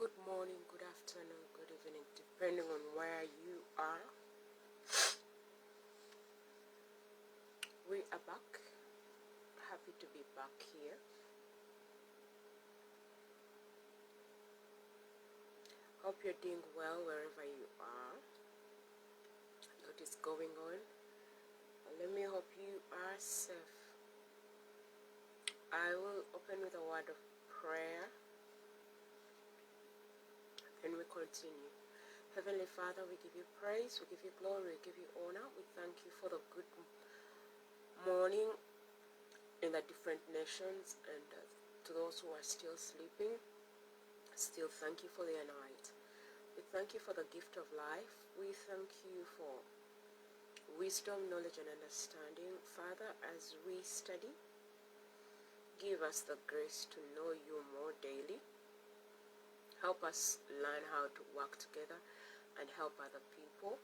Good morning, good afternoon, good evening, depending on where you are. We are back. Happy to be back here. Hope you're doing well wherever you are. What is going on? Let me hope you are safe. I will open with a word of prayer. Then we continue. Heavenly Father, we give you praise, we give you glory, we give you honor. We thank you for the good morning in the different nations, and to those who are still sleeping, still thank you for their night. We thank you for the gift of life. We thank you for wisdom, knowledge, and understanding. Father, as we study, give us the grace to know you more daily. Help us learn how to work together and help other people.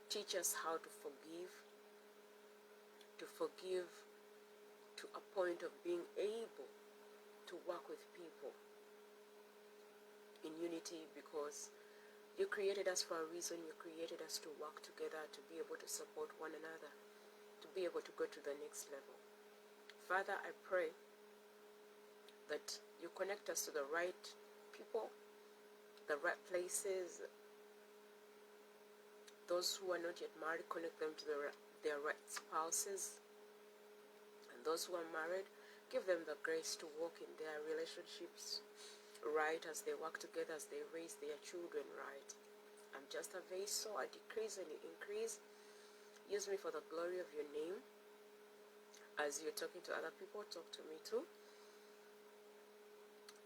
Teach us how to forgive to a point of being able to work with people in unity, because you created us for a reason. You created us to work together, to be able to support one another, to be able to go to the next level. Father, I pray that you connect us to the right people, the right places. Those who are not yet married, connect them to their right spouses. And those who are married, give them the grace to walk in their relationships right as they work together, as they raise their children right. I'm just a vessel. I decrease and you increase. Use me for the glory of your name. As you're talking to other people, talk to me too.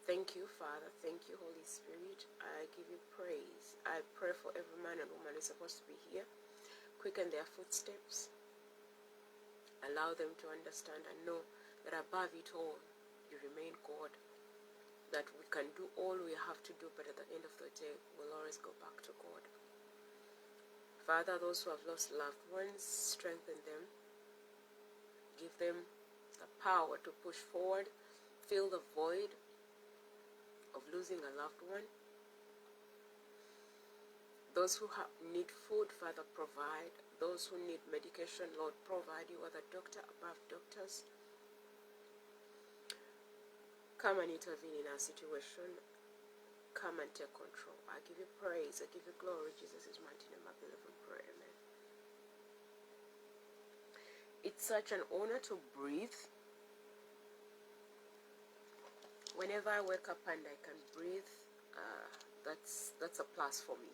Thank you, Father. Thank you, Holy Spirit. I give you praise. I pray for every man and woman who's supposed to be here. Quicken their footsteps. Allow them to understand and know that above it all, you remain God. That we can do all we have to do, but at the end of the day, we'll always go back to God. Father, those who have lost loved ones, strengthen them. Give them the power to push forward. Fill the void of losing a loved one. Those who need food, Father, provide. Those who need medication, Lord, provide. You are the doctor above doctors. Come and intervene in our situation. Come and take control. I give you praise. I give you glory. Jesus is mighty name. I believe and pray. Amen. It's such an honor to breathe. Whenever I wake up and I can breathe, that's a plus for me.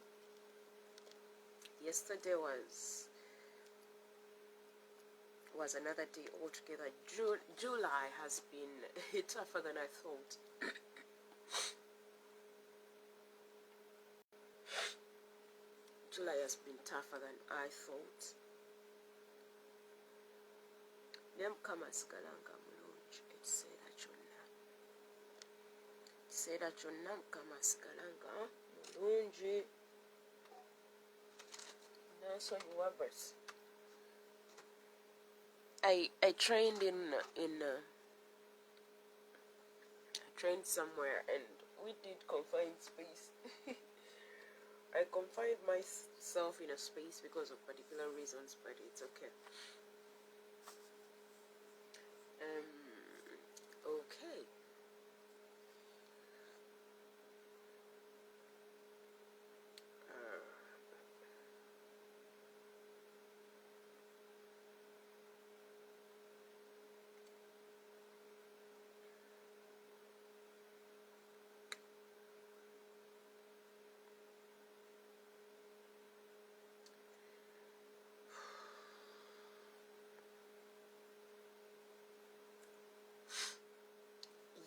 Yesterday was another day altogether. July has been tougher than I thought. July has been tougher than I thought. Namkamazigalanga mulungi ekiseera kyonna. Ekiseera kyonna mukamazigalanga mulungi. Nansonyiwa verse. I trained I trained somewhere and we did confined space. I confined myself in a space because of particular reasons, but it's okay. Okay.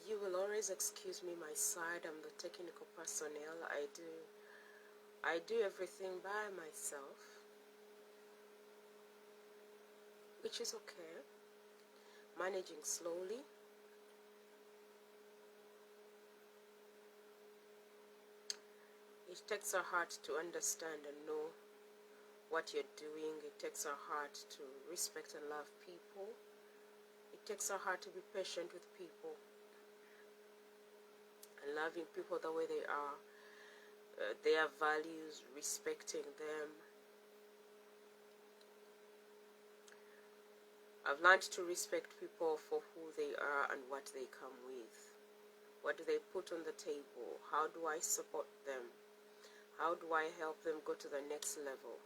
You will always excuse me my side. I'm the technical personnel. I do everything by myself, which is okay. Managing slowly. It takes a heart to understand and know what you're doing. It takes a heart to respect and love people. It takes a heart to be patient with people. And loving people the way they are, their values, respecting them. I've learned to respect people for who they are and what they come with. What do they put on the table? How do I support them? How do I help them go to the next level?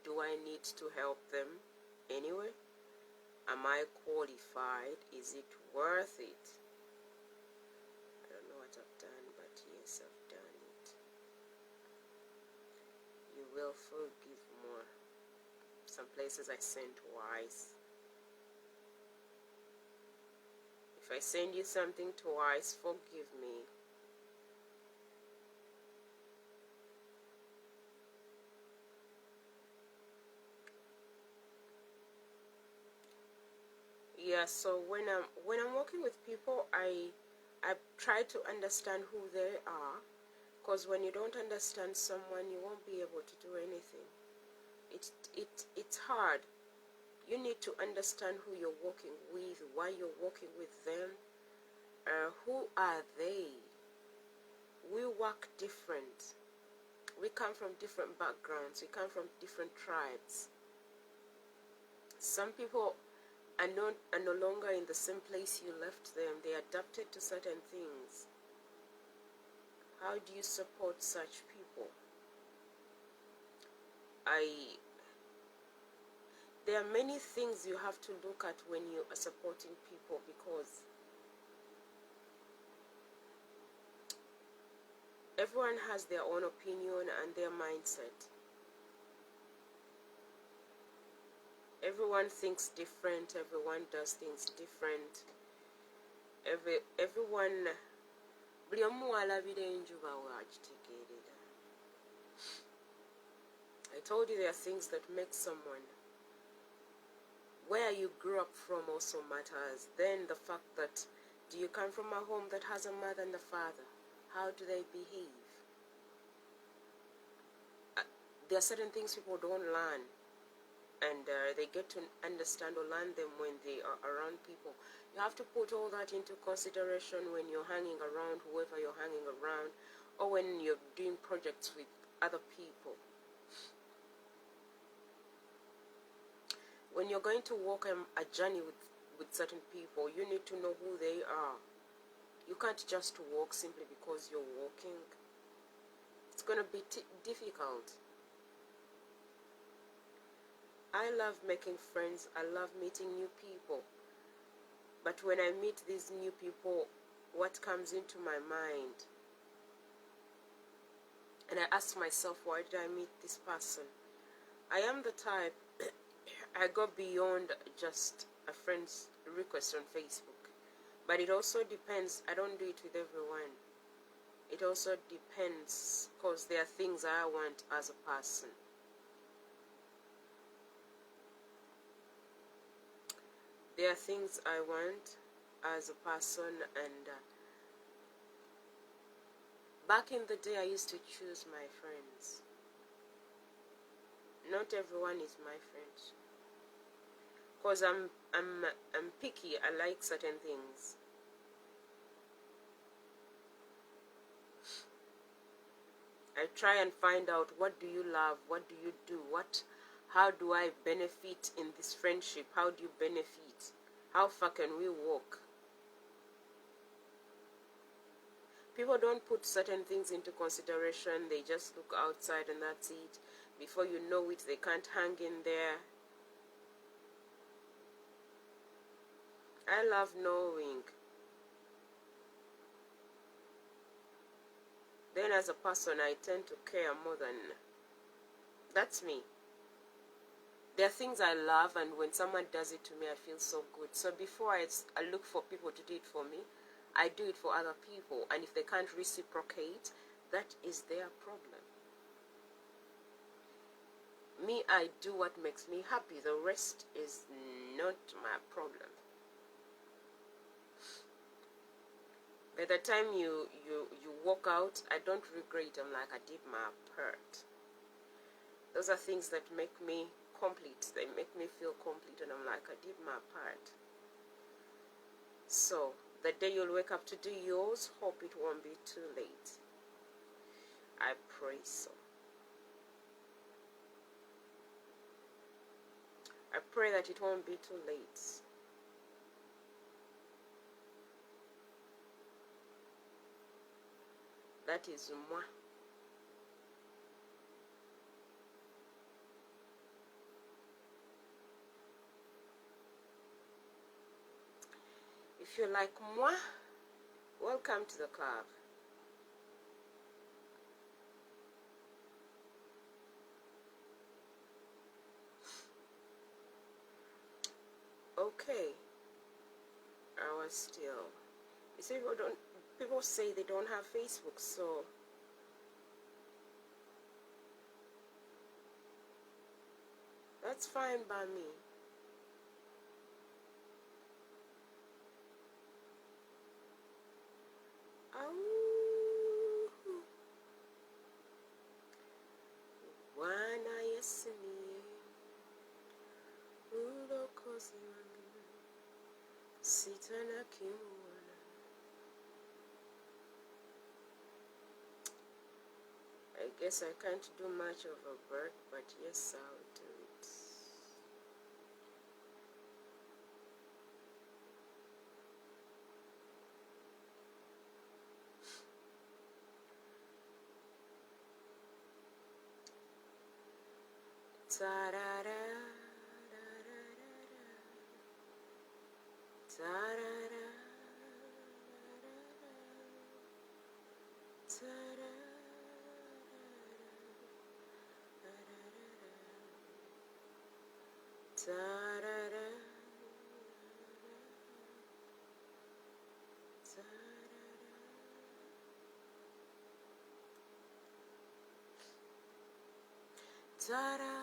Do I need to help them anyway? Am I qualified? Is it worth it? I don't know what I've done, but yes, I've done it. You will forgive more. Some places I send twice. If I send you something twice, forgive me. Yeah, so when I'm working with people, I try to understand who they are, because when you don't understand someone, you won't be able to do anything. It's hard. You need to understand who you're working with, why you're working with them, who are they. We work different. We come from different backgrounds. We come from different tribes. Some people are no longer in the same place you left them. They adapted to certain things. How do you support such people? There are many things you have to look at when you are supporting people, because everyone has their own opinion and their mindset. Everyone thinks different. Everyone does things different. Everyone. I told you there are things that make someone. Where you grew up from also matters. Then the fact that, do you come from a home that has a mother and a father? How do they behave? There are certain things people don't learn, and they get to understand or learn them when they are around people. You have to put all that into consideration when you're hanging around whoever you're hanging around, or when you're doing projects with other people. When you're going to walk a journey with certain people, you need to know who they are. You can't just walk simply because you're walking. It's going to be difficult. I love making friends. I love meeting new people. But when I meet these new people, what comes into my mind? And I ask myself, why did I meet this person? I am the type, I go beyond just a friend's request on Facebook. But it also depends. I don't do it with everyone. It also depends, because there are things I want as a person. There are things I want as a person, and back in the day I used to choose my friends. Not everyone is my friend, because I'm picky. I like certain things. I try and find out, what do you love? What do you do? How do I benefit in this friendship? How do you benefit? How far can we walk? People don't put certain things into consideration. They just look outside and that's it. Before you know it, they can't hang in there. I love knowing. Then as a person, I tend to care more than... That's me. There are things I love, and when someone does it to me, I feel so good. So before I look for people to do it for me, I do it for other people. And if they can't reciprocate, that is their problem. Me, I do what makes me happy. The rest is not my problem. By the time you walk out, I don't regret. I'm like, I did my part. Those are things that make me complete. They make me feel complete, and I'm like, I did my part. So The day you'll wake up to do yours, hope it won't be too late. I pray so. I pray that it won't be too late. That is moi. If you like moi, welcome to the club. Okay. I was still. You see, people say they don't have Facebook, so that's fine by me. Wana yesini ulokozi wangu sitana kimuona. I guess I can't do much of a bird, but yes, I'll do it. Ta-da-da, ta-da-da, ta-da-da, ta-da-da, ta-da-da, ta-da.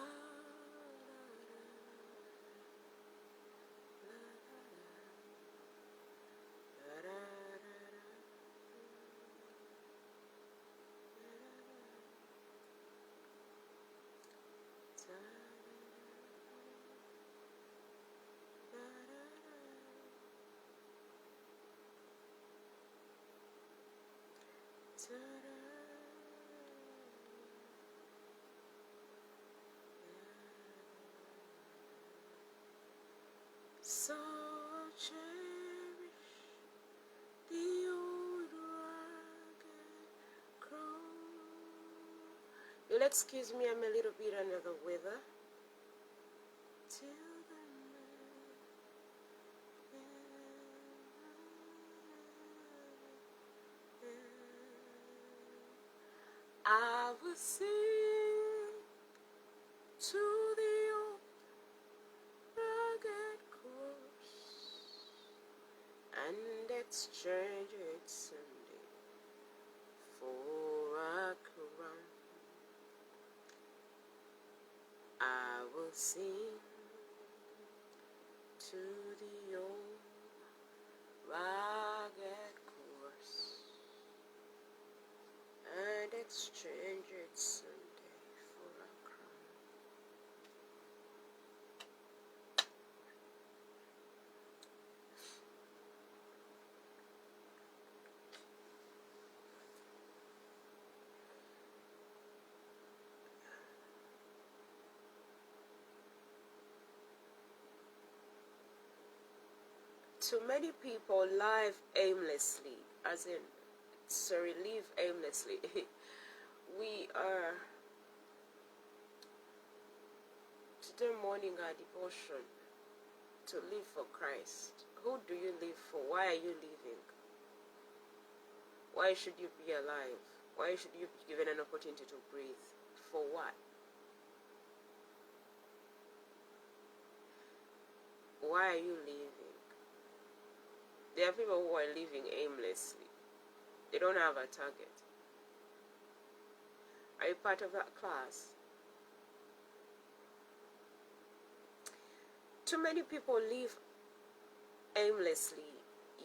So cherish the old rugged crow. You'll excuse me, I'm a little bit under the weather. Till the I will sing to the old rugged cross and exchange it someday for a crown. I will sing to the old rugged cross and exchange it someday for a crown. Too many people live aimlessly, as in, sorry, live aimlessly. We are today morning our devotion to live for Christ. Who do you live for? Why are you living? Why should you be alive? Why should you be given an opportunity to breathe? For what? Why are you living? There are people who are living aimlessly. They don't have a target. Are you part of that class? Too many people live aimlessly.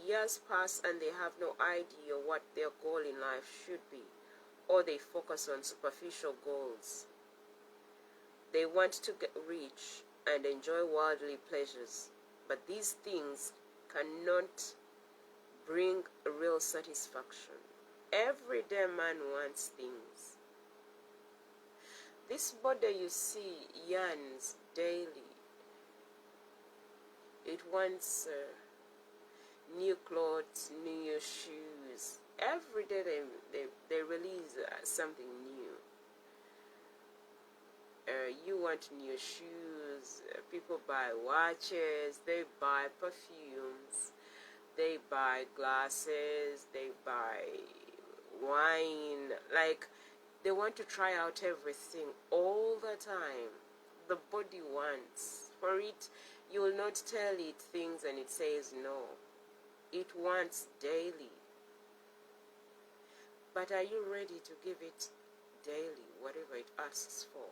Years pass and they have no idea what their goal in life should be, or they focus on superficial goals. They want to get rich and enjoy worldly pleasures, but these things cannot bring real satisfaction. Everyday man wants things. This body you see yearns daily. It wants new clothes, new shoes. Every day they release something new. You want new shoes. People buy watches. They buy perfumes. They buy glasses. They buy wine. Like, they want to try out everything all the time. The body wants. For it, you will not tell it things and it says no. It wants daily. But are you ready to give it daily, whatever it asks for?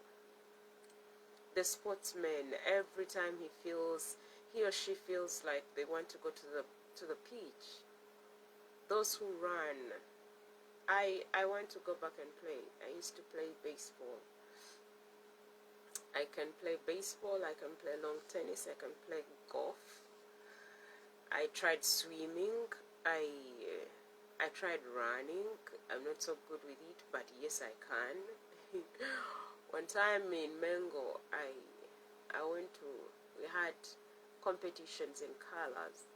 The sportsman, every time he or she feels like they want to go to the pitch. Those who run, I want to go back and play. I used to play baseball. I can play baseball, I can play long tennis, I can play golf. I tried swimming, I tried running. I'm not so good with it, but yes, I can. One time in Mango, we had competitions in colors,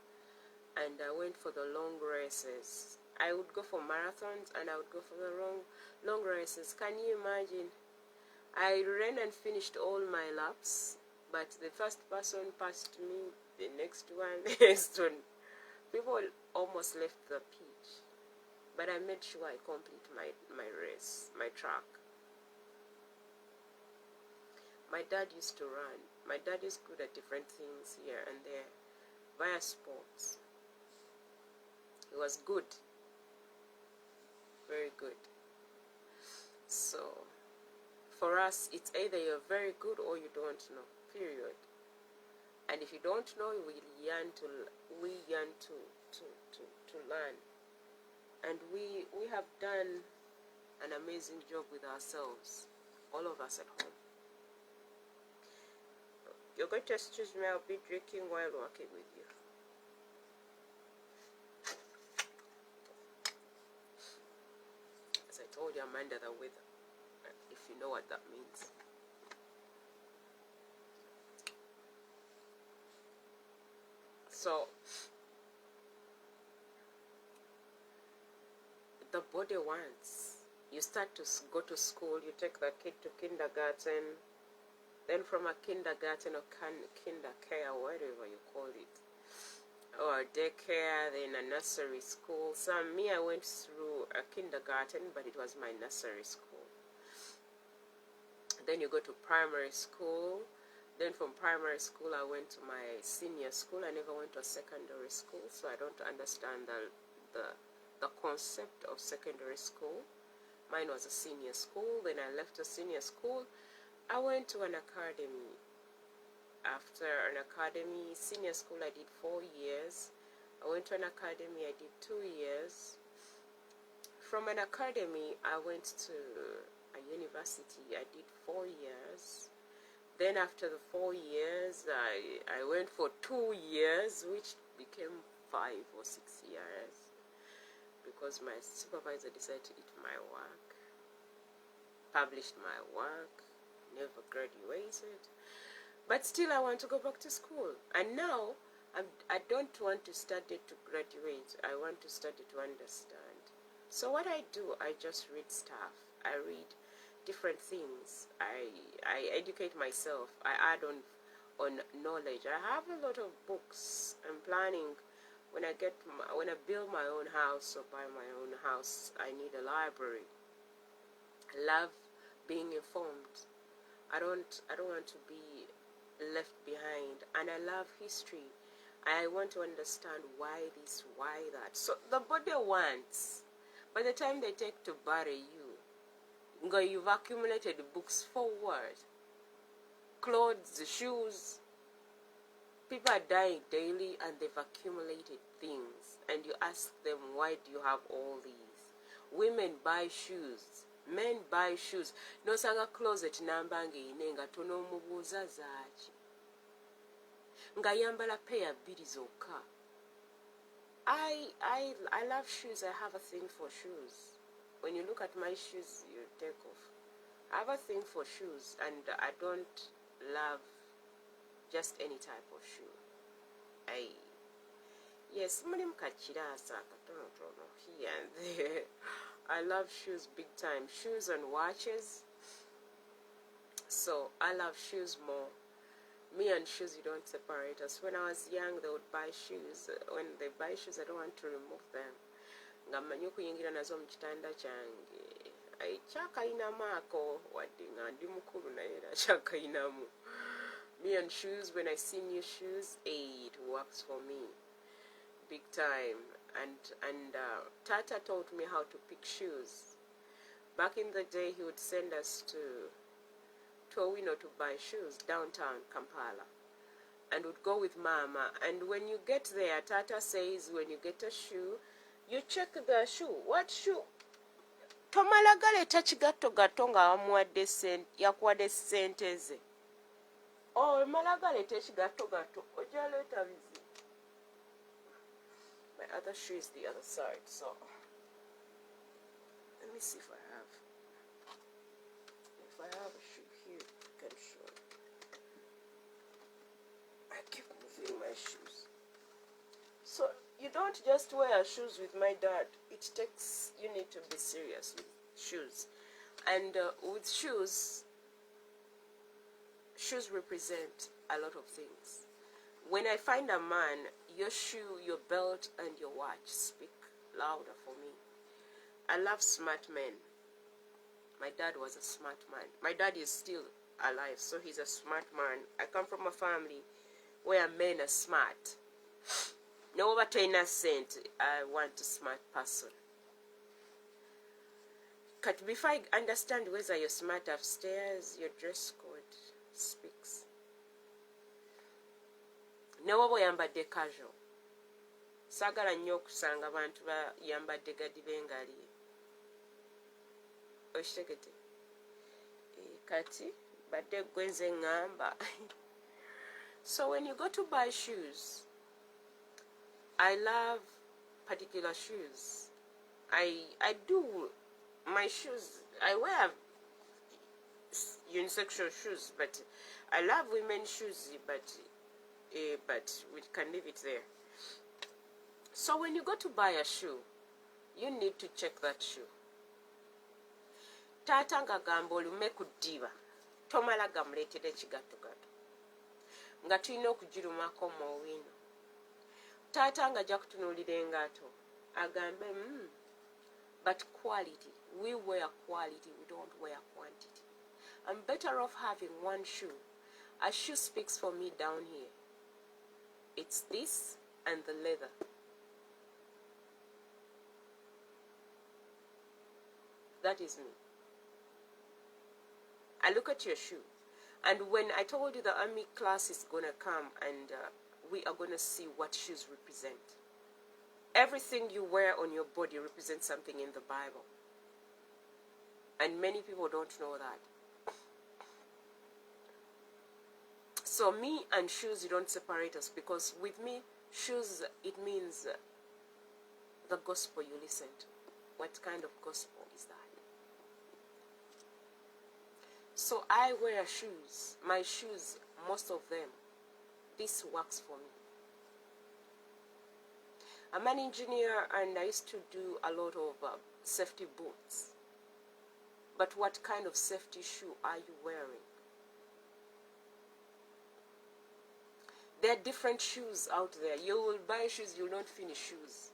and I went for the long races. I would go for marathons and I would go for the long races. Can you imagine? I ran and finished all my laps, but the first person passed me, the next one, people almost left the pitch. But I made sure I complete my race, my track. My dad used to run. My dad is good at different things here and there via sports. He was good. Very good. So, for us, it's either you're very good or you don't know, period. And if you don't know, we yearn to learn. And we have done an amazing job with ourselves, all of us at home. You're going to excuse me, I'll be drinking while working with you. As I told you, I'm under the weather, if you know what that means. So, the body wants. You start to go to school, you take the kid to kindergarten, then from a kindergarten or kindercare, whatever you call it, or daycare, then a nursery school. Me, I went through a kindergarten, but it was my nursery school. Then you go to primary school. Then from primary school, I went to my senior school. I never went to a secondary school, so I don't understand the concept of secondary school. Mine was a senior school. Then I left the senior school. I went to an academy. After an academy, senior school, I did 4 years. I went to an academy, I did 2 years. From an academy, I went to a university. I did 4 years. Then after the 4 years, I went for 2 years, which became 5 or 6 years, because my supervisor decided to eat my work, published my work, never graduated. But still, I want to go back to school. And now, I don't want to study to graduate. I want to study to understand. So what I do, I just read stuff. I read different things. I educate myself. I add on knowledge. I have a lot of books. I'm planning, when I build my own house or buy my own house, I need a library. I love being informed. I don't want to be left behind, and I love history. I want to understand why this, why that. So the body wants. By the time they take to bury you, you've accumulated books for what? Clothes, shoes. People are dying daily and they've accumulated things, and you ask them, why do you have all these? Women buy shoes. Men buy shoes. Nosanga closet namba ngine nga tonomubuuza zaaki. Nga yambala peya bbiri zokka. I love shoes. I have a thing for shoes. When you look at my shoes, you take off. I have a thing for shoes, and I don't love just any type of shoe. Yes, here and there. I love shoes big time. Shoes and watches. So I love shoes more. Me and shoes, you don't separate us. When I was young, they would buy shoes. When they buy shoes, I don't want to remove them. Nga mmanyi okuyingira nazo mu kitanda kyange. Kyakayinamu ako wadde nga ndi mukulu naye era kyakayinamu. Me and shoes, when I see new shoes, it works for me big time. And Tata taught me how to pick shoes. Back in the day, he would send us to Owino to buy shoes downtown Kampala, and would go with Mama. And when you get there, Tata says when you get a shoe, you check the shoe. What shoe? Tomalagale tachigato gatonga amuwadde yakuwadde ssente ze. Oh, malagale tachigato gato ojaleta bizi. My other shoe is the other side, so let me see if I have a shoe here. I can show. I keep moving my shoes. So you don't just wear shoes with my dad. You need to be serious with shoes. And with shoes represent a lot of things. When I find a man, your shoe, your belt, and your watch speak louder for me. I love smart men. My dad was a smart man. My dad is still alive, so he's a smart man. I come from a family where men are smart. No overtrainer sent. I want a smart person. But before I understand whether you're smart upstairs, your dress code speaks. Newobo yambadde casual. Sagala nnyo okusanga abantu bayambadde gadi bengali. Oshitegete. Kati badde gwenze ngamba. So when you go to buy shoes, I love particular shoes. I do my shoes. I wear unisexual shoes, but I love women's shoes, but we can leave it there. So when you go to buy a shoe, you need to check that shoe. Taata nga gamba olume ku ddiba tomala gamuleetera ekigattogatto nga tulina okugirumako mu Owino. Taata nga ajja kutunuulira engaato agambe but quality. We wear quality, we don't wear quantity. I'm better off having one shoe. A shoe speaks for me down here. It's this and the leather. That is me. I look at your shoe. And when I told you the army class is going to come and we are going to see what shoes represent. Everything you wear on your body represents something in the Bible. And many people don't know that. So me and shoes, you don't separate us, because with me, shoes, it means the gospel you listen to. What kind of gospel is that? So I wear shoes. My shoes, most of them, this works for me. I'm an engineer and I used to do a lot of safety boots. But what kind of safety shoe are you wearing? There are different shoes out there. You will buy shoes, you will not finish shoes.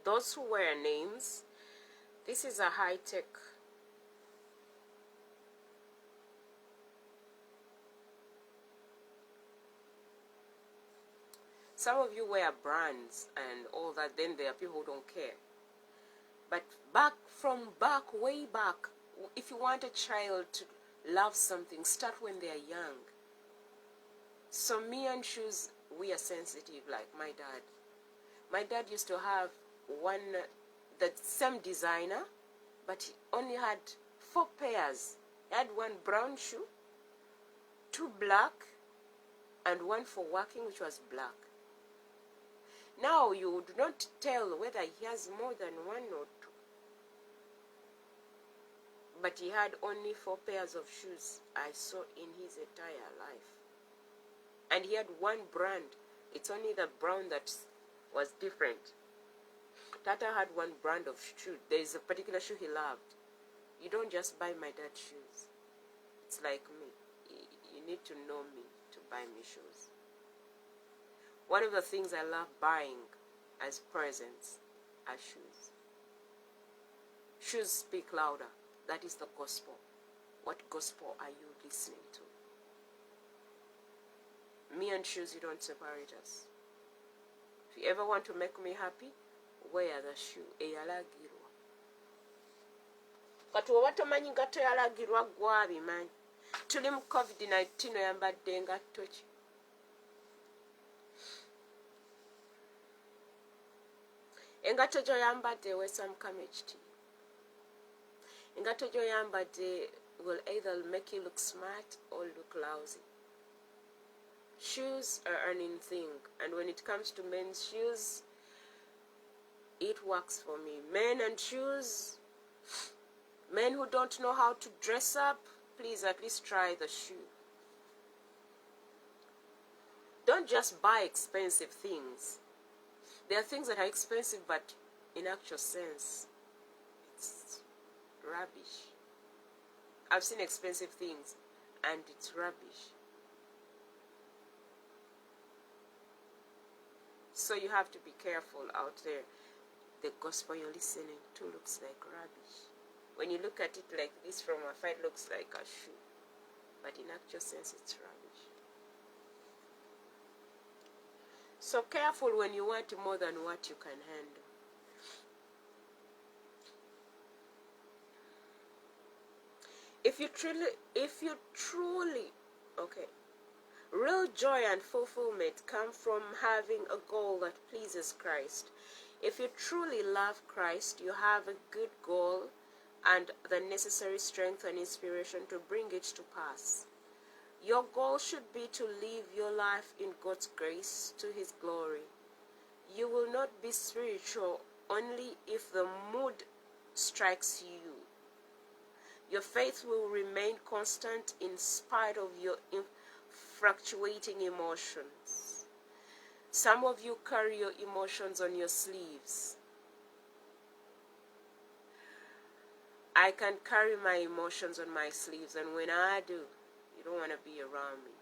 Those who wear names, this is a high-tech some of you wear brands and all that, then there are people who don't care. But way back, if you want a child to love something, start when they are young. So me and shoes, we are sensitive like my dad. My dad used to have the same designer, but he only had 4 pairs. He had one brown shoe, 2 black, and one for working, which was black. Now you do not tell whether he has more than one or two. But he had only 4 pairs of shoes I saw in his entire life. And he had one brand. It's only the brown that was different. Tata had one brand of shoe. There is a particular shoe he loved. You don't just buy my dad shoes. It's like me. You need to know me to buy me shoes. One of the things I love buying as presents are shoes. Shoes speak louder. That is the gospel. What gospel are you listening to? Me and shoes, you don't separate us. If you ever want to make me happy, wear the shoe eyalagirwa. Kati oba tomanyi ngatto eyalagirwa gwe abimanyi. Tuli mu COVID-19 oyambadde ngatto ki? Engatto gy'oyambadde eweesa Mukama ekitiibwa. Engatto gy'oyambadde will either make you look smart or look lousy. Shoes are an in thing, and when it comes to men's shoes, it works for me. Men and shoes, men who don't know how to dress up, please at least try the shoe. Don't just buy expensive things. There are things that are expensive, but in actual sense, it's rubbish. I've seen expensive things, and it's rubbish. So you have to be careful out there. The gospel you're listening to looks like rubbish. When you look at it like this from afar, it looks like a shoe. But in actual sense, it's rubbish. So careful when you want more than what you can handle. If you truly, okay, real joy and fulfillment come from having a goal that pleases Christ. If you truly love Christ, you have a good goal and the necessary strength and inspiration to bring it to pass. Your goal should be to live your life in God's grace to His glory. You will not be spiritual only if the mood strikes you. Your faith will remain constant in spite of your fluctuating emotions. Some of you carry your emotions on your sleeves. I can carry my emotions on my sleeves, and when I do, you don't want to be around me.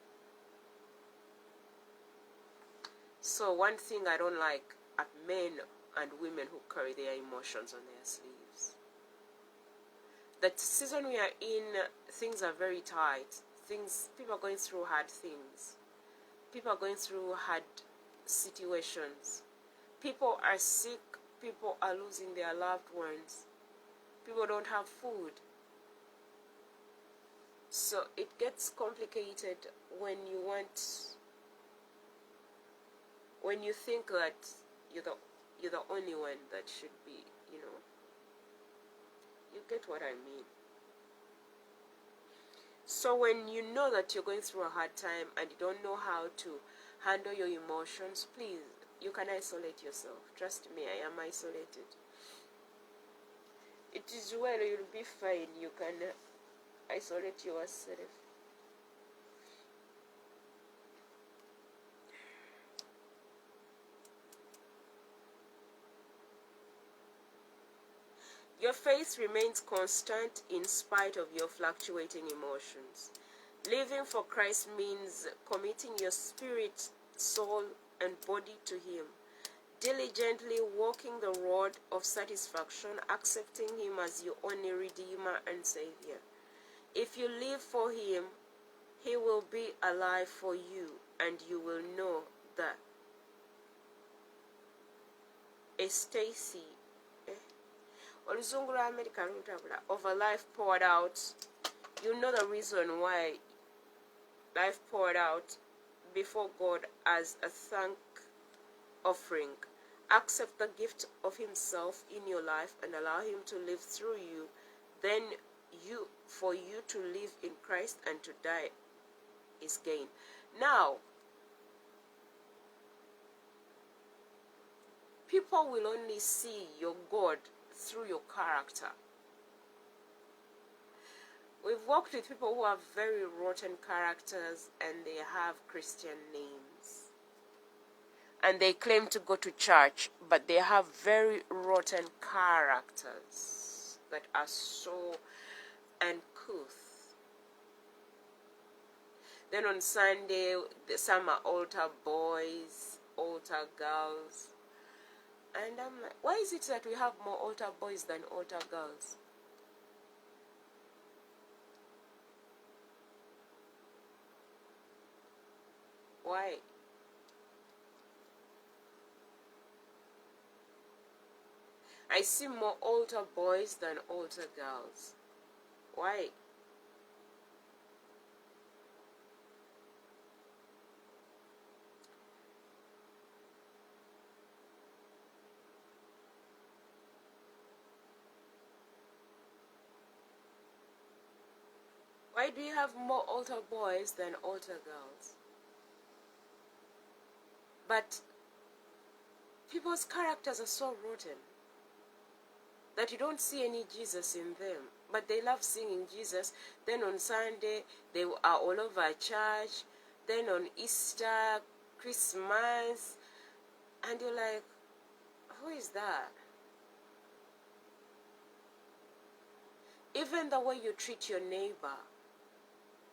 So one thing I don't like are men and women who carry their emotions on their sleeves. The season we are in, things are very tight. People are going through hard things. People are going through hard situations. People are sick. People are losing their loved ones. People don't have food. So it gets complicated when you think that you're the only one that should be, you get what I mean. So when you know that you're going through a hard time and you don't know how to handle your emotions, please, you can isolate yourself. Trust me, I am isolated. It is well, you'll be fine. You can isolate yourself. Your faith remains constant in spite of your fluctuating emotions. Living for Christ means committing your spirit, soul, and body to Him, diligently walking the road of satisfaction, accepting Him as your only Redeemer and Savior. If you live for Him, He will be alive for you, and you will know that. Stacy, oluzungu lwa America lutabula, of a life poured out. You know the reason why life poured out before God as a thank offering. Accept the gift of Himself in your life and allow Him to live through you. Then for you to live in Christ and to die is gain. Now, People will only see your God through your character. We've worked with people who have very rotten characters and they have Christian names. And they claim to go to church, but they have very rotten characters that are so uncouth. Then on Sunday, some are altar boys, altar girls. And I'm like, why is it that we have more altar boys than altar girls? Why? I see more altar boys than altar girls. Why? Why do you have more altar boys than altar girls? But people's characters are so rotten that you don't see any Jesus in them. But they love singing Jesus. Then on Sunday, they are all over church. Then on Easter, Christmas. And you're like, who is that? Even the way you treat your neighbor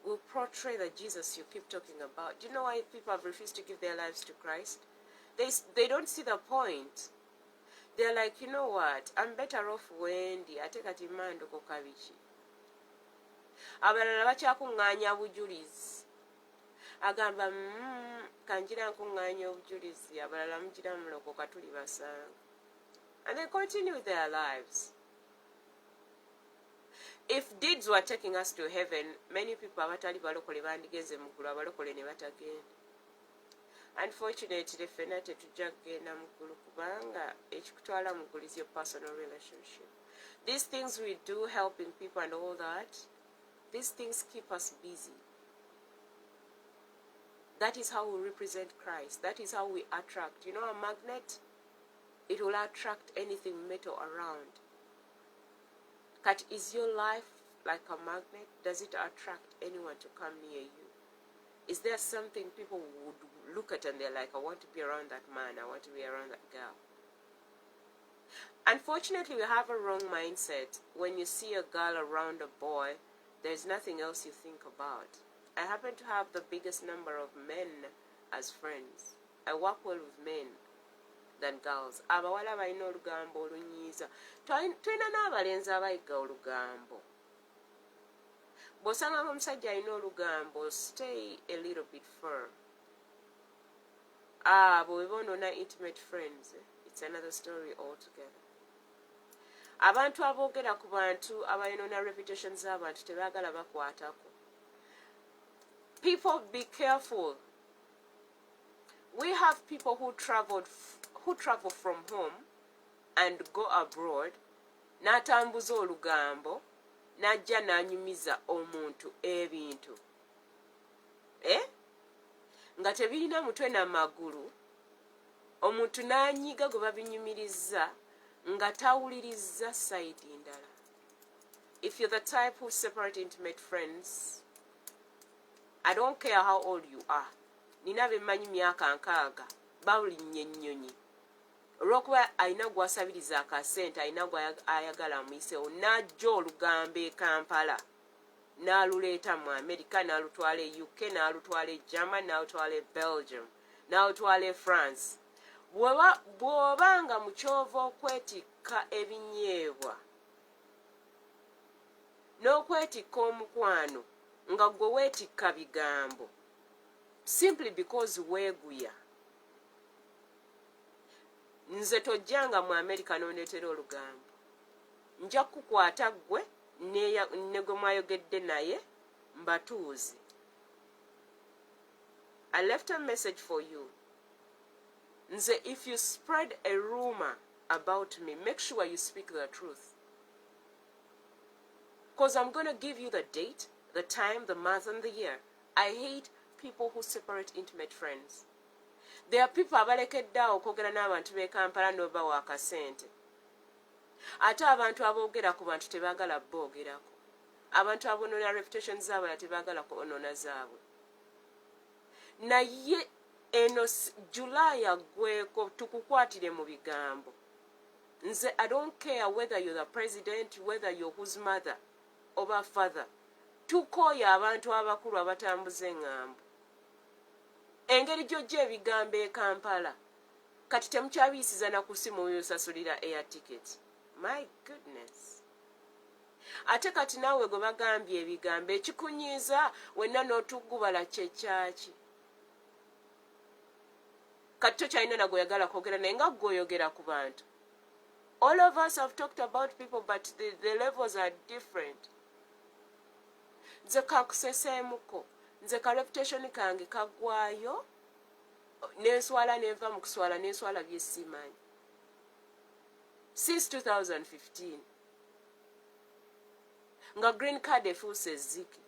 will portray the Jesus you keep talking about. Do you know why people have refused to give their lives to Christ? They don't see the point. They're like, you know what, I'm better off Wendy ate kati mando ko kabiki. Abalala bakyakuŋŋaanya bujulizi. Agamba kanjira nkuŋŋaanya obujulizi, abalala mugira mulokoka tuli basanga. And they continue their lives. If deeds were taking us to heaven, many people abatali balokole bandigeze muggulu, abalokole ne batagenda. Unfortunately, ffenna tetujja kugenda muggulu kubanga ekikutwala muggulu is your personal relationship. These things we do, helping people and all that, these things keep us busy. That is how we represent Christ. That is how we attract. You know, a magnet, it will attract anything metal around. But is your life like a magnet? Does it attract anyone to come near you? Is there something people would look at and they're like, I want to be around that man, I want to be around that girl? Unfortunately, we have a wrong mindset. When you see a girl around a boy, there's nothing else you think about. I happen to have the biggest number of men as friends. I work well with men than girls. Abawala balina olugambo olunyiiza. Tulina n'abalenzi abayiga olugambo. Bw'osanga omusajja alina olugambo, stay a little bit firm. Bwe bonoona intimate friends, it's another story altogether. Abantu aboogera ku bantu abayonoona reputation z'abantu tebaagala bakwatako. People, be careful. We have people who travel from home and go abroad, n'atambuza olugambo, n'ajja n'anyumiza omuntu ebintu. Nga tebirina mutwe na magulu, omuntu n'anyiga gwe babinyumirizza, nga tawuliriza side ndala. If you're the type who separate intimate friends, I don't care how old you are. Nina bemanyi myaka nkaaga, bawulinnye ennyonyi. Olw'okuba alina gw'asabiriza akasente, alina gw'ayagala amuyiseewo, n'ajja olugambo e Kampala, n'aluleeta mu America, n'alutwala e UK, n'alutwala e Germany, n'alutwala e Belgium, n'alutwala e France. Bw'obanga mu kyova okwetikka ebinyeebwa n'okwetikka omukwano nga gwe weetikka bigambo, simply because weeguya. Nze tojjanga mu America n'oneetera olugambo. Nja kukwata gwe ne gwe mwayogedde naye mbatuuze. I left a message for you. Nze, if you spread a rumor about me, make sure you speak the truth. Because I'm going to give you the date, the time, the month, and the year. I hate people who separate intimate friends. There are people abalekedde okwogera n'abantu b'e Kampala n'obawa akasente. Ate abantu aboogera ku bantu tebaagala boogerako. Abantu abonoona reputation z'abalala tebaagala kuonoona zaabwe. Naye eno July agweko tukukwatire mu bigambo. Nze I don't care whether you're the president, whether you're whose mother oba father. Tukooye abantu abakulu abatambuza eŋŋambo. Engeri gy'ojja ebigambo e Kampala. Kati temukyabiisiza na kusimu oyosasulira air ticket. My goodness. Ate kati naawe gwe bagambye ebigambo ekikunyiiza wenna n'otugubala kyekyaki. Kati tokyalina na gw'oyagala kwogera naye nga gw'oyogera ku bantu. All of us have talked about people, but the levels are different. Nze kakuseseemuko. Nze ka reputation kange kagwayo. Nenswala nenva mu kuswala nenswala byesimanyi. Since 2015. Nga green card efuuse ezziki.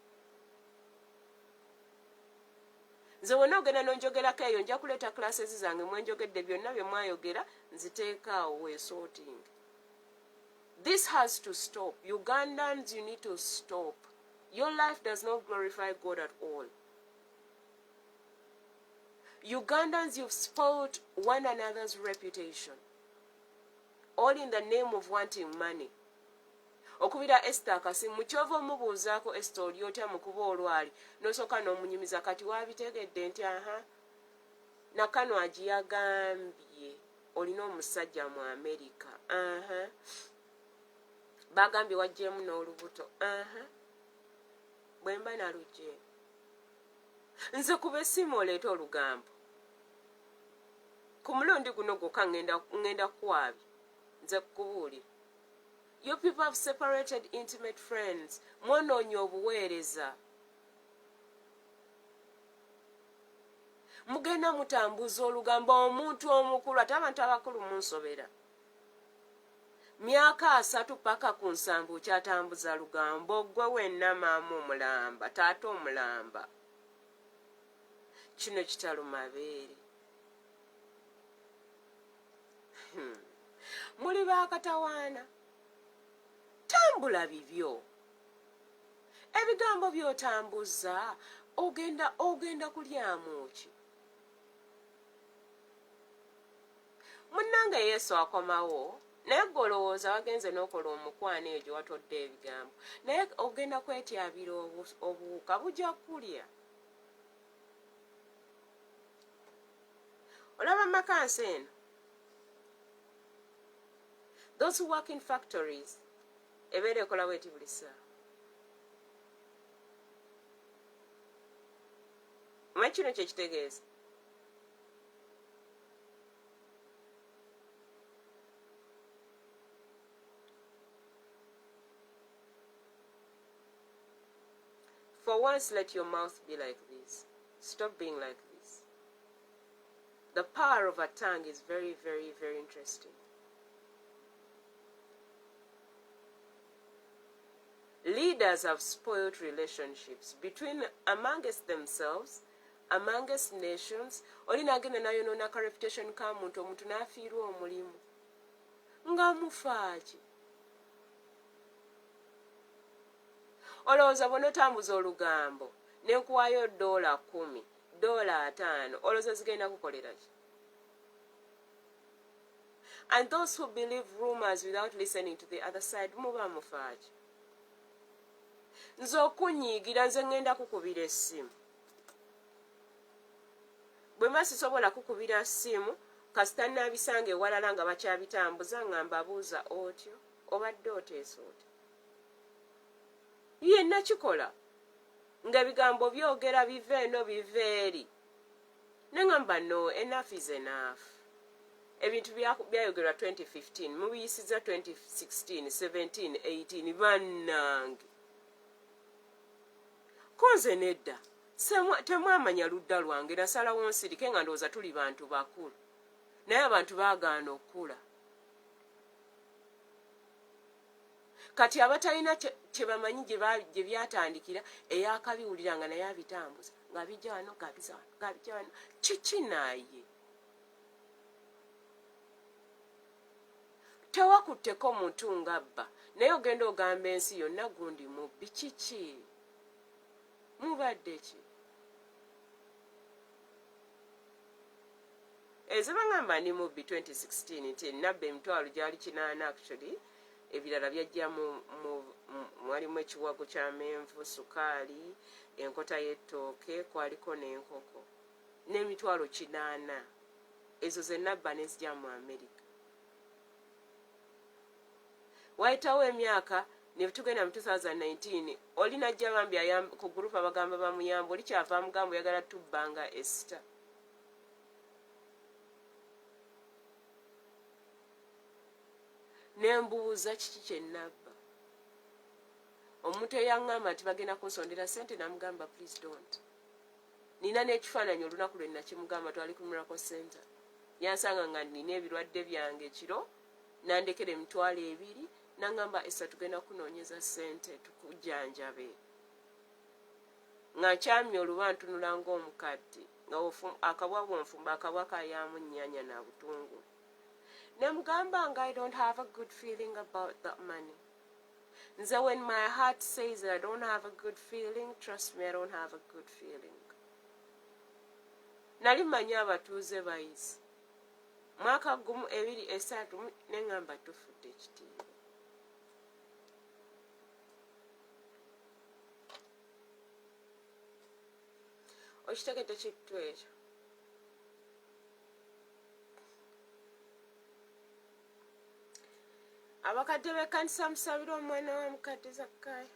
Nze wonna ogenda n'onjogerako eyo nja kuleeta classes zange mwenjogedde byonna bye mwayogera nziteekaawo weesorting. This has to stop. Ugandans, you need to stop. Your life does not glorify God at all. Ugandans, you've spoiled one another's reputation. All in the name of wanting money. Okubira Esther akasimu mukyova omubuuzaako Esther oli otya mu kuba olwali n'osooka n'omunyumiza kati waabitegedde nti aha nakano agiyagambye olina omusajja mu America aha bagambye wajjeemu n'olubuto aha bwe mba nalugye nze kuba essimu oleeta olugambo ku mulundi guno gwokka ngenda kwabye nze kukubuulira. You people have separated intimate friends. Mwonoonye obuweereza. Mugenda mutambuza olugambo omuntu omukulu ate abantu abakulu munsobera. Myaka 3 paka ku 7 kyatambuza lugambo gwe wenna maama omulamba taata omulamba. Kino kitalo mabeere. Muli baakatawaana. Tambula bibyo. Ebigambo by'otambuza ogenda kulyamu ki? Munnange Yesu akomawo naye golowooza wagenze n'okola omukwano eyo gye watodde ebigambo naye ogenda kwetyabira obuwuka bujja kulya. Olaba makansi eno. Those who work in factories ebeera ekola bweti buli ssaawa. Omanyi kino kye kitegeeza? For once, let your mouth be like this. Stop being like this. The power of a tongue is very, very, very interesting. Leaders have spoiled relationships amongst themselves, amongst nations. Olina agenda nayo nonaka reputation ka muntu omuntu n'afiirwa omulimu. Nga mufaaki. Olowooza bw'onootambuza olugambo n'enkuwaayo $10, $5, olowooza zigenda kukolera ki? And those who believe rumors without listening to the other side, muba mufaaki. Nze okunyiigira nze ngenda kukubira essimu. Bwe mba sisobola kukubira ssimu kasita nnaabisanga ewalala nga bakyabitambuza nga mbabuuza otyo obadde oteesa otya. Yenna kikola nga ebigambo byogera biva eno biva eri. Ne ngamba no, enough is enough. Ebintu byayogerwa 2015 mubiyisiza 2016, 17, 18 bannange. Konze nedda temwamanya ludda lwange nasalawo nsirike nga ndowooza tuli bantu bakulu naye abantu baagaana okula. Kati abatalina kye bamanyi gye byatandikira eyakabiwulira nga naye abitambuza nga bijja wano gabija wano kiki naye tewakutteko muntu nga bba naye ogenda ogamba ensi yonna gundi mubbi. Kiki mubadde ki? Ezibangamba ndi mubbi 2016 nti nabba emitwalo gyali 8 actually, ebirala byajja mwalimu ekiwago ky'amenvu, sukaali, enkota y'ettooke, kwaliko n'enkoko n'emitwalo 8. Ezo ze nabba nezijja mu America. Wayitawo emyaka ne tugenda mu 2019 oli najja bambi ku gurupu abagamba bamuyamba, oli kyava amugamba oyagala tubbanga Esther. Nembuuza kiki kye nabba. Omuntu eyaŋŋamba nti bagenda kunsondera ssente namugamba please don't. Nina n'ekifaananyi olunaku lwe nakimugamba twali ku Miracle Center. Yansanga nga nina ebirwadde byange ekiro, nandekera emitwalo 2, nangamba Esther tugenda kunoonyeza ssente tukujjanjabe. Nga nkyamye oluba ntunula ng'omukadde nga akabwa bwonfumba akabwa kayaamu nnyaanya na butungulu. Nemugamba nga I don't have a good feeling about that money. Nze when my heart says that I don't have a good feeling, trust me, I don't have a good feeling. Nali manyi abatuuze bayizi. Mwaka gumu 2 3 neŋŋamba tufudde ekitiibwa. Okitegedde kintu ekyo? Abakadde b'ekkanisa musabira omwana wa mukadde Zakkayo.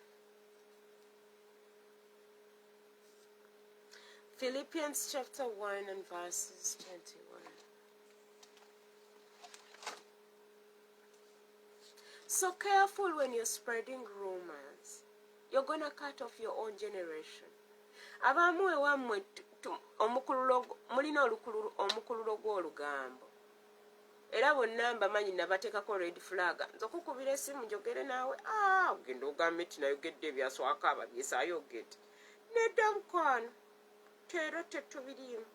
Philippians chapter 1 and verses 21. So careful when you're spreading rumors. You're gonna cut off your own generation. Abamu ewammwe mulina omukululo gw'olugambo. Era bonna mbamanyi nabateekako red flag. Nze okukubira essimu njogere naawe, ogenda ogambe nti nayogedde ebyaswaka ababyesa ayogedde. Nedda mukwano, teero tetubiriimu.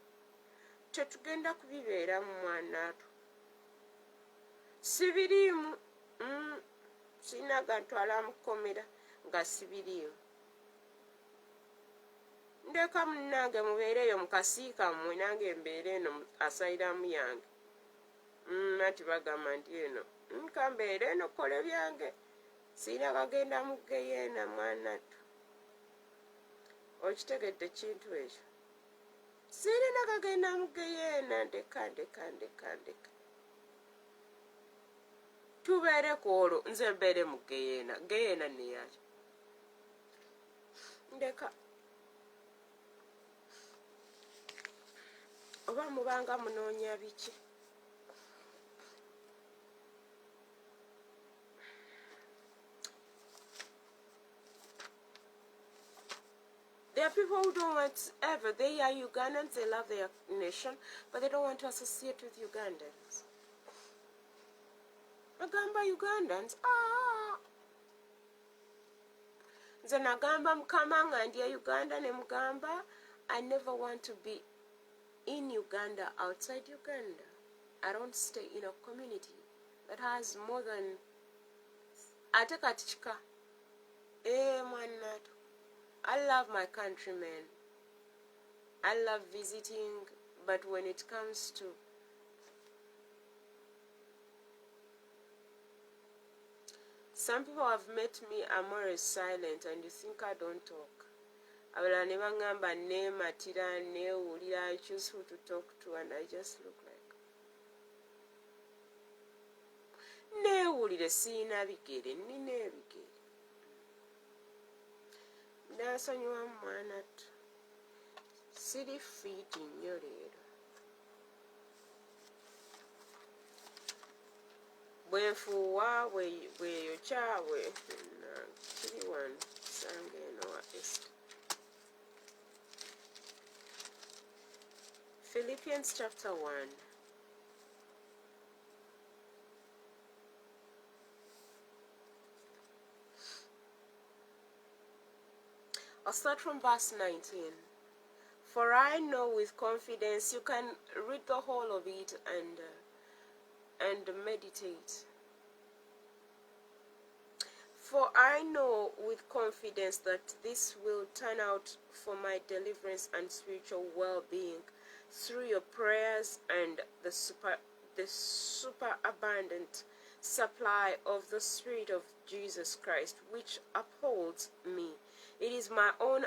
Tetugenda kubibeeramu mwanaato. Sibiriimu, sirina gantwala mukomera nga sibiriimu. Ndeka munnange mubeereeyo mukasiika mmwe nange mbeere eno asayiramu yange. Ati bagamba nti eno nkambeera eno kole byange sirina kagenda mu geyeena mwanattu. Okitegedde kintu ekyo? Sirina kagenda mu geyeena, ndeka. Tubeere ku olwo nze mbeere mu geyeena. Geyeena neyaki? Ndeka. Oba mubanga munoonya biki? There are people who don't want ever. They are Ugandans, they love their nation, but they don't want to associate with Ugandans. Agamba Ugandans, Nze nagamba mukama nga ndi Uganda ne mugamba, I never want to be in Uganda, outside Uganda. I don't stay in a community that has more than ate katichika. Mwanatu. I love my countrymen. I love visiting, but when it comes to some people have met me, I'm always silent, and you think I don't talk. Abalala ne bangamba neematira, neewulira, I choose who to talk to, and I just look like. Neewulire sirina bigere, nina ebigere. Nasonyiwa mwanattu. Siri fiiti nnyo leero. Bwenfuuwa bweyokya kiri wano sanga eno wa Esther. Philippians chapter 1. I'll start from verse 19. For I know with confidence, you can read the whole of it and meditate. For I know with confidence that this will turn out for my deliverance and spiritual well-being through your prayers and the superabundant supply of the Spirit of Jesus Christ, which upholds me. It is my own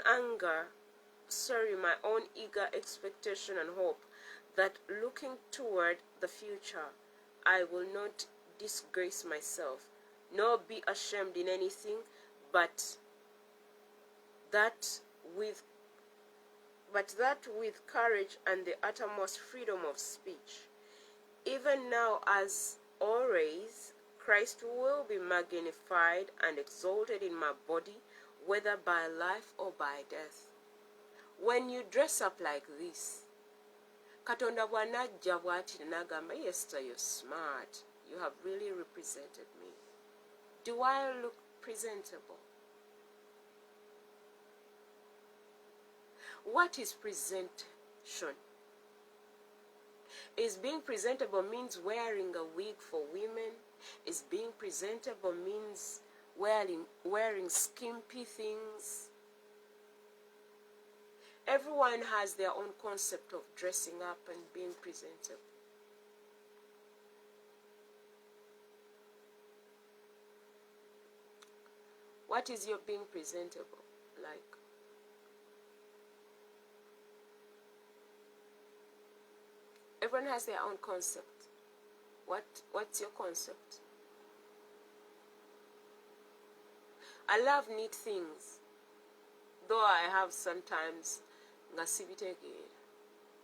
my own eager expectation and hope that looking toward the future, I will not disgrace myself, nor be ashamed in anything, but that with courage and the uttermost freedom of speech, even now as always, Christ will be magnified and exalted in my body, whether by life or by death. When you dress up like this, Katonda bw'anajja bw'ati n'agamba, Esther, you're smart. You have really represented me. Do I look presentable? What is presentation? Is being presentable means wearing a wig for women? Is being presentable means wearing skimpy things? Everyone has their own concept of dressing up and being presentable. What is your being presentable like? Everyone has their own concept. What's your concept? I love neat things, though I have sometimes nga sibitegeera.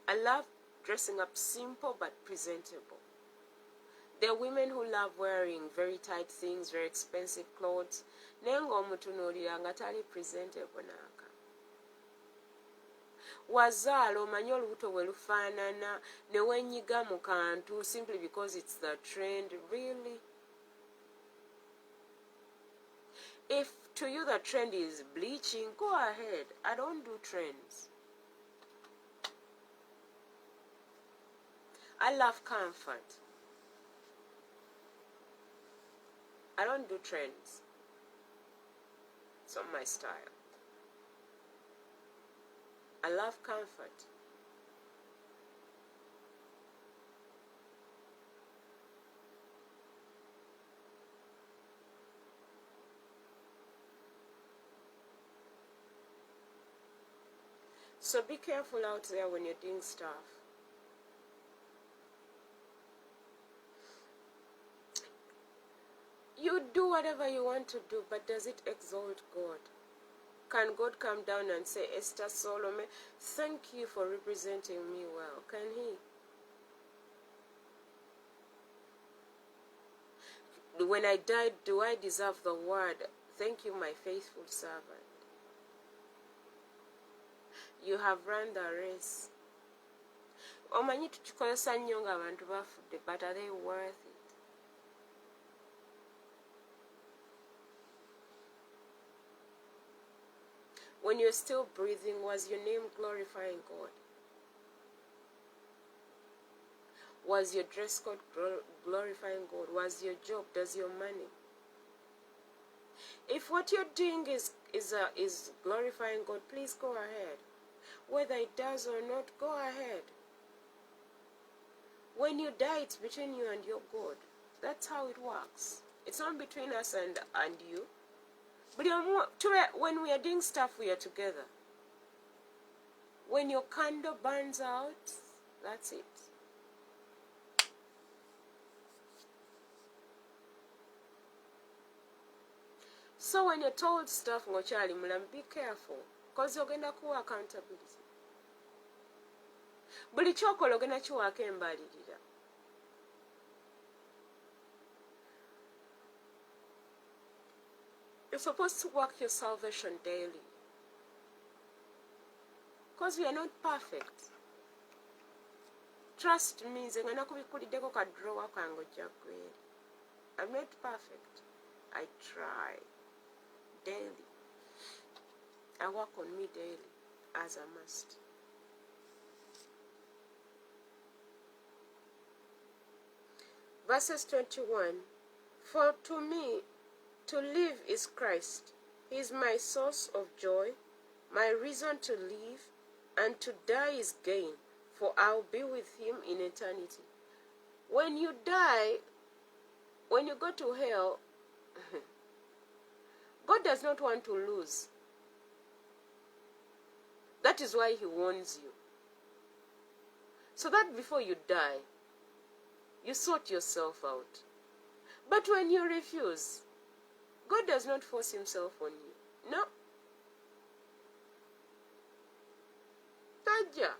I love dressing up simple but presentable. There are women who love wearing very tight things, very expensive clothes. Naye ng'omutunuulira nga tali presentable naaka. Wazaala omanyi olubuto bwe lufaanana ne wenyiga mu kantu simply because it's the trend. Really? If to you the trend is bleaching, go ahead. I don't do trends. I love comfort. I don't do trends. It's not my style. I love comfort. So be careful out there when you're doing stuff. You do whatever you want to do, but does it exalt God? Can God come down and say, Esther Solome, thank you for representing me well? Can he? When I died, do I deserve the word, thank you, my faithful servant? You have run the race. Omanyi tukikozesa nnyo ng'abantu bafudde, but are they worth it? When you're still breathing, was your name glorifying God? Was your dress code glorifying God? Was your job? Does your money? If what you're doing is glorifying God, please go ahead. Whether it does or not, go ahead. When you die, it's between you and your God. That's how it works. It's not between us and you. But when we are doing stuff, we are together. When your candle burns out, that's it. So when you're told stuff, be careful, because you're going to call accountability. Buli kyokola ogenda kiwaako embalirira. You're supposed to work your salvation daily. Because we are not perfect. Trust me, I'm not perfect. I try daily. I work on me daily, as I must. Verses 21. For to me, To live is Christ. He is my source of joy, my reason to live, and to die is gain, for I'll be with him in eternity. When you die, when you go to hell, God does not want to lose. That is why he warns you. So that before you die, you sort yourself out. But when you refuse, God does not force himself on you. No. Taja.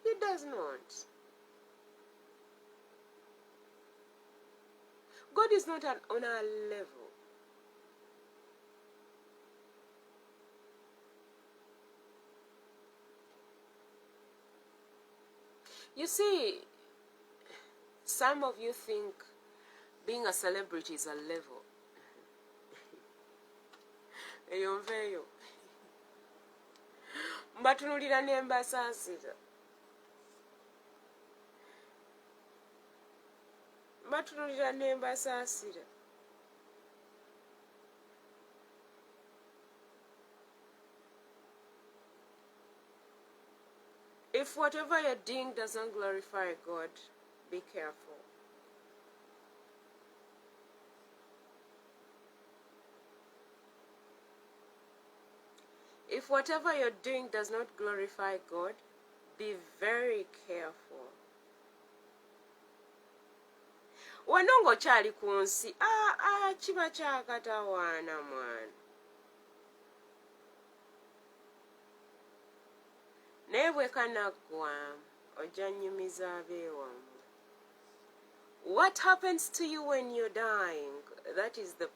He does not. God is not on our level. You see, some of you think being a celebrity is a level. Eyo nveeyo. Mbatunulira ne mbasaasira. Mbatunulira ne mbasaasira. If whatever you're doing doesn't glorify God, be careful. If whatever you're doing does not glorify God, be very careful. Wanongo chali kunsi, chiba chakatawana mwana. Newe kanagwa, ojanyumiza abewamu. What happens to you when you're dying? That is the...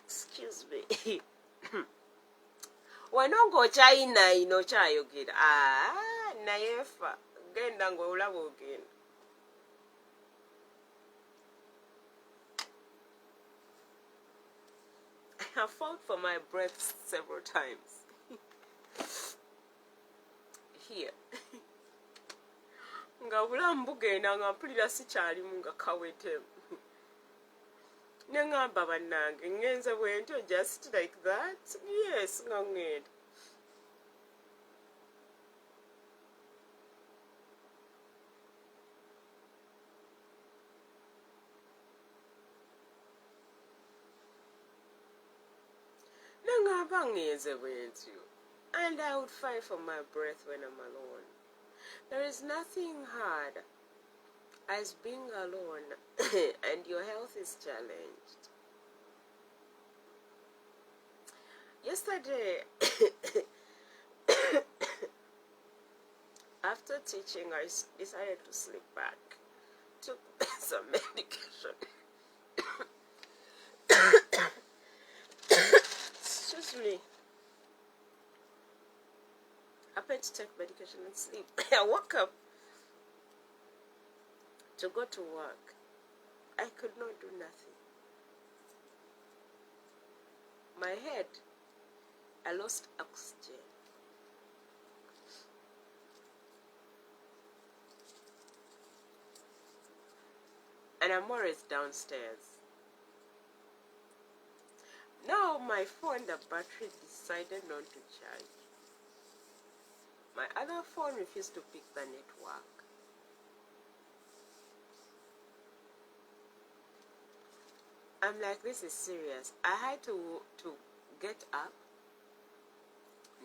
Excuse me. Wanongo chaina ino chayogera. Nayefa. Genda ngo ulabo ogenda. I have fought for my breath several times. Here. Nga bulamu bugenda nga mpulira sikyalimu nga kawetemu. Nengamba bannange ngenze bwentyo just like that. Yes, nga ngenda. Nengamba ngenze bwentyo. And I would fight for my breath when I'm alone. There is nothing hard as being alone and your health is challenged. Yesterday, after teaching, I decided to sleep back. Took some medication. Excuse me. I happened to take medication and sleep. I woke up to go to work. I could not do nothing. My head, I lost oxygen. And I'm always downstairs. Now my phone, the battery decided not to charge. My other phone refused to pick the network. I'm like, this is serious. I had to get up.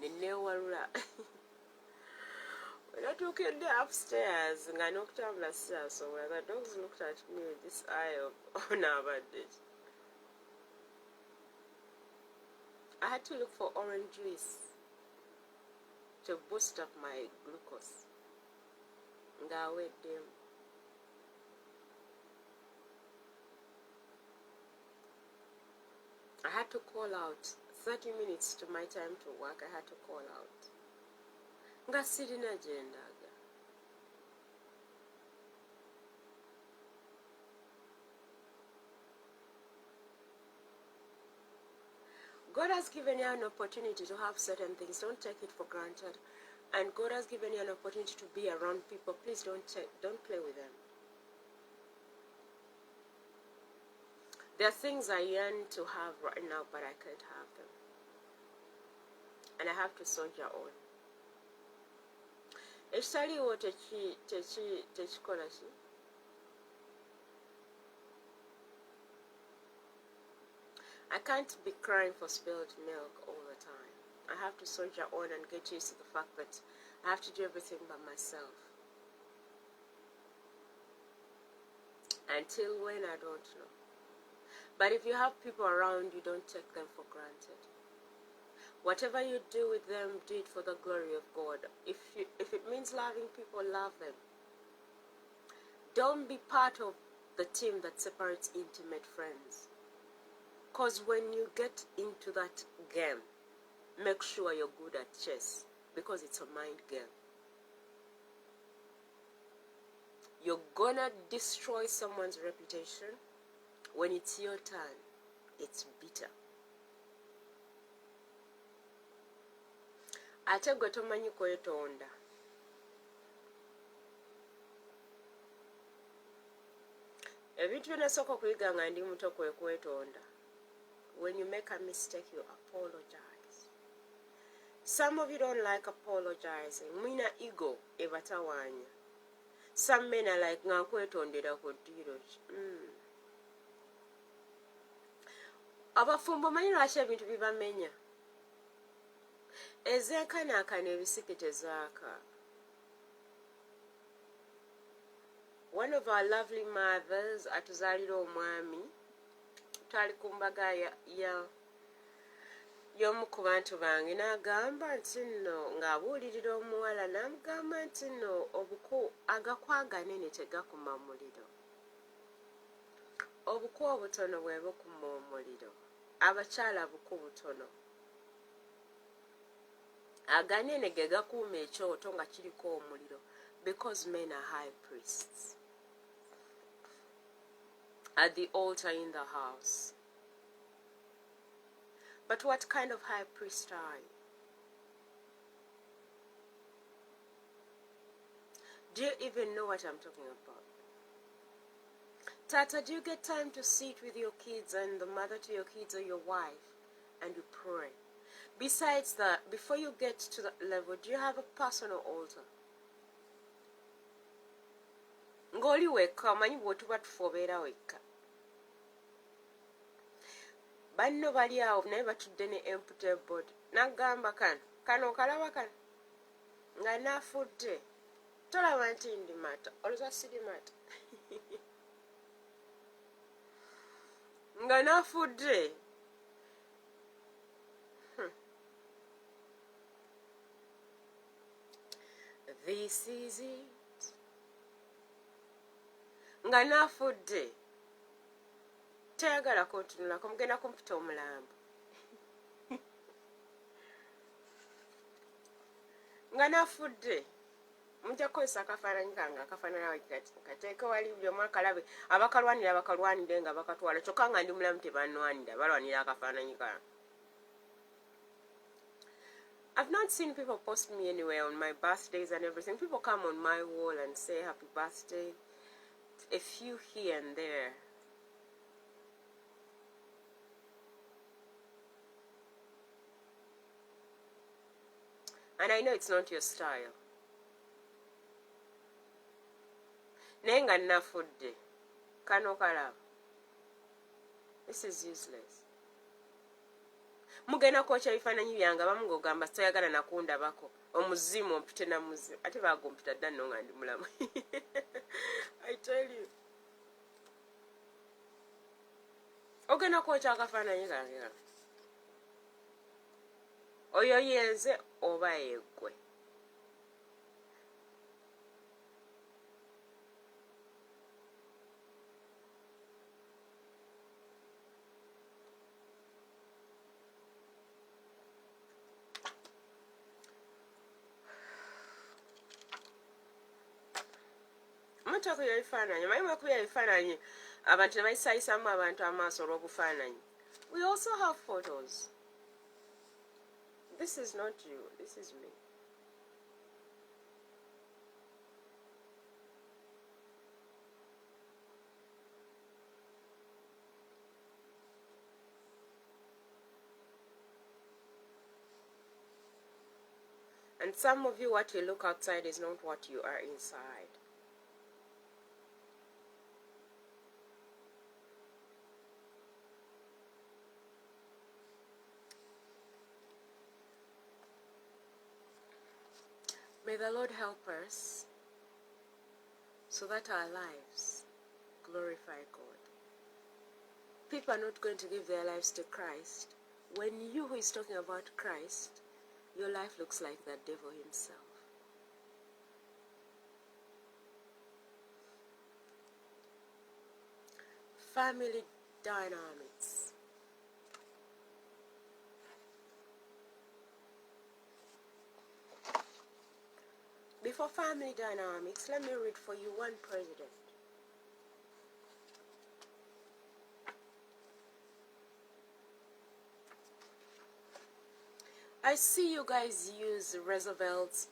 When I took it upstairs, and I knocked on the stairs, so the dogs looked at me with this eye of, oh, no, about this. I had to look for orange juice to boost up my glucose. And I wait them. I had to call out 30 minutes to my time to work. I had to call out. Nga sirina agendaga. God has given you an opportunity to have certain things. Don't take it for granted. And God has given you an opportunity to be around people. Please don't play with them. There are things I yearn to have right now, but I can't have them. And I have to soldier on. Ekitaliwo tekikola ki? I can't be crying for spilled milk all the time. I have to soldier on and get used to the fact that I have to do everything by myself. Until when, I don't know. But if you have people around you, don't take them for granted. Whatever you do with them, do it for the glory of God. If it means loving people, love them. Don't be part of the team that separates intimate friends. Because when you get into that game, make sure you're good at chess, because it's a mind game. You're gonna destroy someone's reputation. When it's your turn, it's bitter. Ate gwe tomanyi kwetonda. Ebintu byonna sooka okuyiga nga ndi muto kwe kwetonda. When you make a mistake, you apologize. Some of you don't like apologizing. Mwina ego ebatawanya. Some men are like, nga nkwetondera ku ddiiro ki. Abafumbo manyi lwaki ebintu bibamenya. Ezeekanaakana ebisiki tezaaka. One of our lovely mothers atuzaalira omwami. Twali ku mbaga y'omu ku bantu bange n'agamba nti nno ng'abuulirira omuwala n'amugamba nti nno obuku agaku aganene tegakuma muliro. Obuku obutono bwe bukuma omuliro. Abakyala buku butono. Aganene ge gakuuma ekyoto nga kiriko omuliro, because men are high priests at the altar in the house. But what kind of high priest are you? Do you even know what I'm talking about? Tata, do you get time to sit with your kids and the mother to your kids or your wife and you pray? Besides that, before you get to that level, do you have a personal altar? Ng'oli wekka omanyi bw'otuba tufobeera wekka. Banno bali awo naye batudde ne empty body. N'agamba kano okalaba kano nga naafudde. Tolaba nti ndi mata, olwoza siri mata. Nga naafudde. This is it. Nga naafudde. Tayagala kuntunulako, mugenda kumpita omulambo. Nga naafudde. Mujja kukozesa akafaananyi kange akafaanana kateeke wali buli omu akalabe. Abakalwanira bakalwanire nga bakatwala. Kyokka nga ndi mulamu tebannwanira, balwanira akafaananyi kange. I've not seen people post me anywhere on my birthdays and everything. People come on my wall and say happy birthday. A few here and there. And I know it's not your style. Naye nga nafudde. Kano kalaba. This is useless. Mugenda kwokya ebifaananyi byange abamu ng'ogamba toyagala nakundabako. Omuzimu ompite na muzimu. Ate baagompita dda nno nga ndi mulamu. I tell you. Ogenda kwokya akafaananyi kange. Oyo yenze oba yeggwe. Mutakubira ebifaananyi, manyi mwekubira ebifaananyi abantu ne bayisaayisaamu abantu amaaso olw'obufaananyi. We also have photos. This is not you. This is me. And some of you, what you look outside is not what you are inside. May the Lord help us so that our lives glorify God. People are not going to give their lives to Christ when you who is talking about Christ, your life looks like the devil himself. Family dynamics. Before family dynamics, let me read for you one president. I see you guys use Roosevelt's,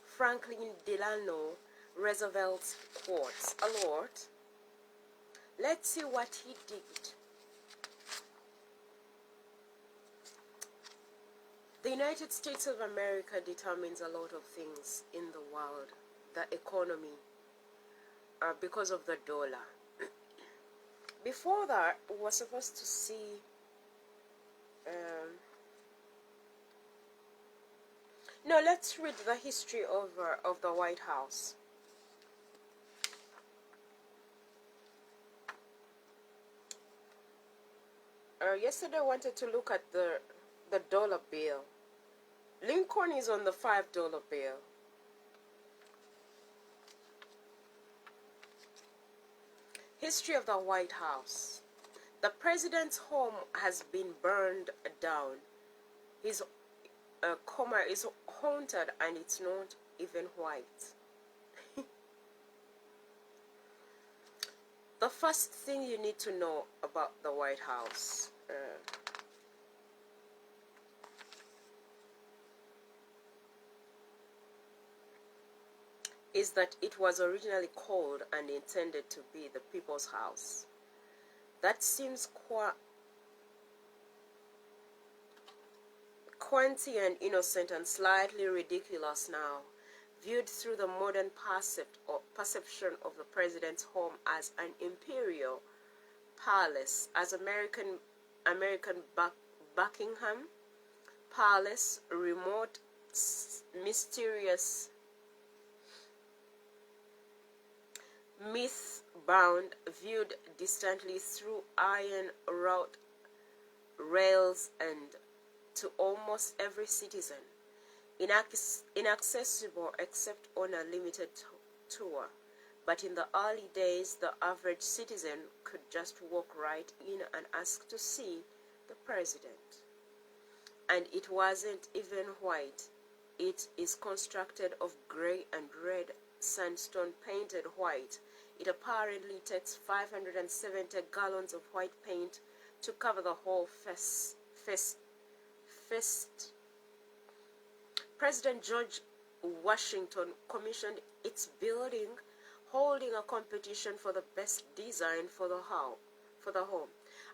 Franklin Delano Roosevelt's quotes a lot. Let's see what he did. The United States of America determines a lot of things in the world, the economy, because of the dollar. Before that, we were supposed to see no, let's read the history of the White House. Yesterday I wanted to look at the dollar bill. Lincoln is on the $5 bill. History of the White House. The president's home has been burned down. His comma is haunted and it's not even white. The first thing you need to know about the White House is that it was originally called and intended to be the People's House. That seems quainty and innocent and slightly ridiculous now, viewed through the modern perception of the president's home as an imperial palace, as American Buckingham Palace, remote, mysterious, myth-bound, viewed distantly through iron-wrought rails and to almost every citizen, inaccessible except on a limited tour. But in the early days, the average citizen could just walk right in and ask to see the president. And it wasn't even white. It is constructed of gray and red sandstone painted white. It apparently takes 570 gallons of white paint to cover the whole face. President George Washington commissioned its building, holding a competition for the best design for the home.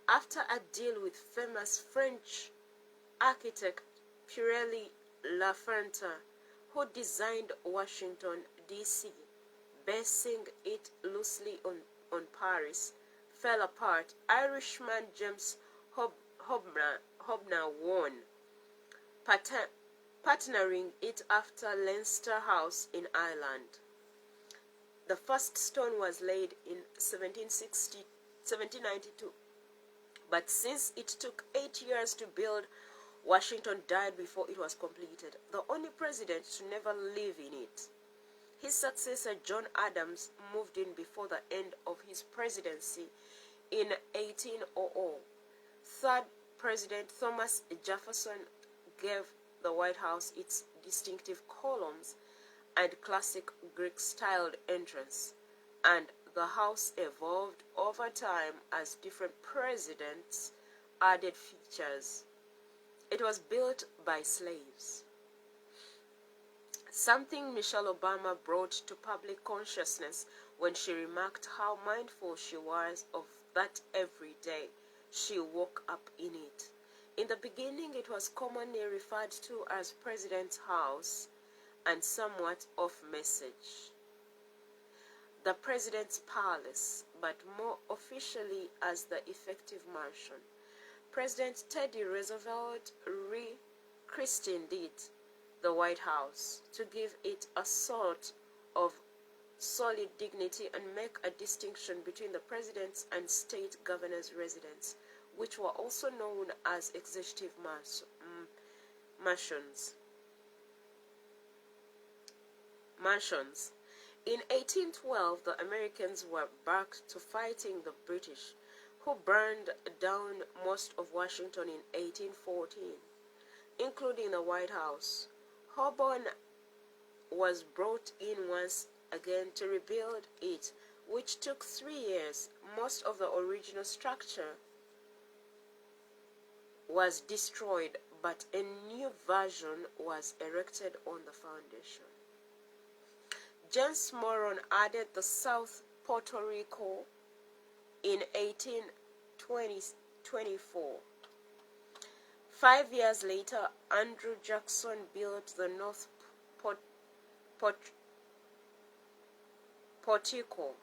After a deal with famous French architect Pierre Lafontaine, who designed Washington, D.C., basing it loosely on Paris, fell apart, Irishman James Hobner won, partnering it after Leinster House in Ireland. The first stone was laid in 1792, but since it took 8 years to build, Washington died before it was completed, the only president to never live in it. His successor, John Adams, moved in before the end of his presidency in 1800. Third President Thomas Jefferson gave the White House its distinctive columns and classic Greek-styled entrance, and the house evolved over time as different presidents added features. It was built by slaves, something Michelle Obama brought to public consciousness when she remarked how mindful she was of that every day she woke up in it. In the beginning, it was commonly referred to as President's House and somewhat off message, the President's Palace, but more officially as the effective mansion. President Teddy Roosevelt rechristened it the White House to give it a sort of solid dignity and make a distinction between the president's and state governor's residence, which were also known as executive mansions. In 1812, the Americans were back to fighting the British, who burned down most of Washington in 1814, including the White House. Hobon was brought in once again to rebuild it, which took 3 years. Most of the original structure was destroyed, but a new version was erected on the foundation. James Moron added the South Puerto Rico in 1824. 5 years later, Andrew Jackson built the North Portico.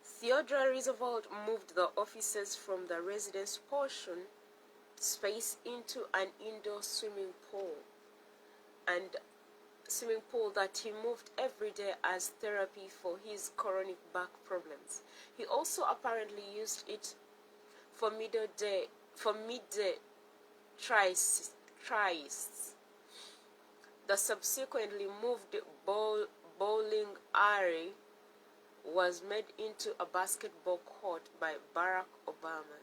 Theodore Roosevelt moved the offices from the residence portion space into an indoor swimming pool that he moved every day as therapy for his chronic back problems. He also apparently used it for midday trysts. The subsequently moved bowling alley was made into a basketball court by Barack Obama,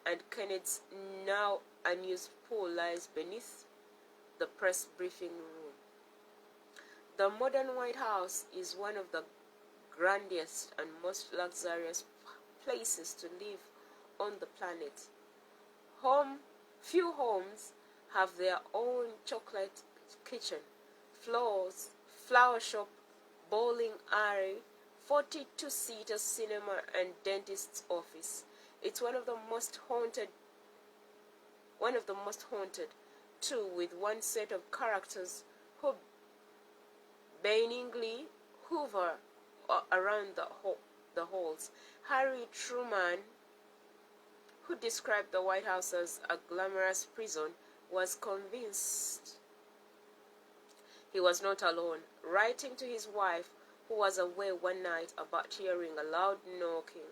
and Kennedy's now unused pool lies beneath the press briefing room. The modern White House is one of the grandest and most luxurious places to live on the planet. Few homes have their own chocolate kitchen, flower shop, bowling alley, 42-seater cinema, and dentist's office. It's one of the most haunted too, with one set of characters who benignly hover around the halls. Harry Truman, who described the White House as a glamorous prison, was convinced he was not alone, writing to his wife, who was away one night, about hearing a loud knocking.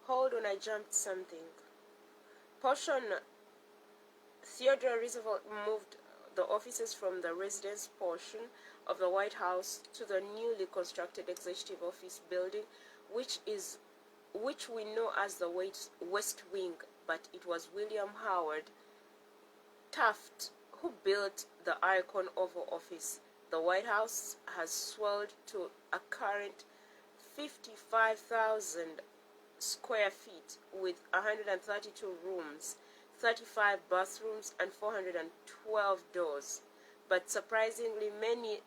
Hold on, I jumped something. Theodore Roosevelt moved the offices from the residence portion of the White House to the newly constructed Executive Office Building, which we know as the West Wing, but it was William Howard Taft who built the Icon Oval Office. The White House has swelled to a current 55,000 square feet with 132 rooms, 35 bathrooms, and 412 doors, but surprisingly many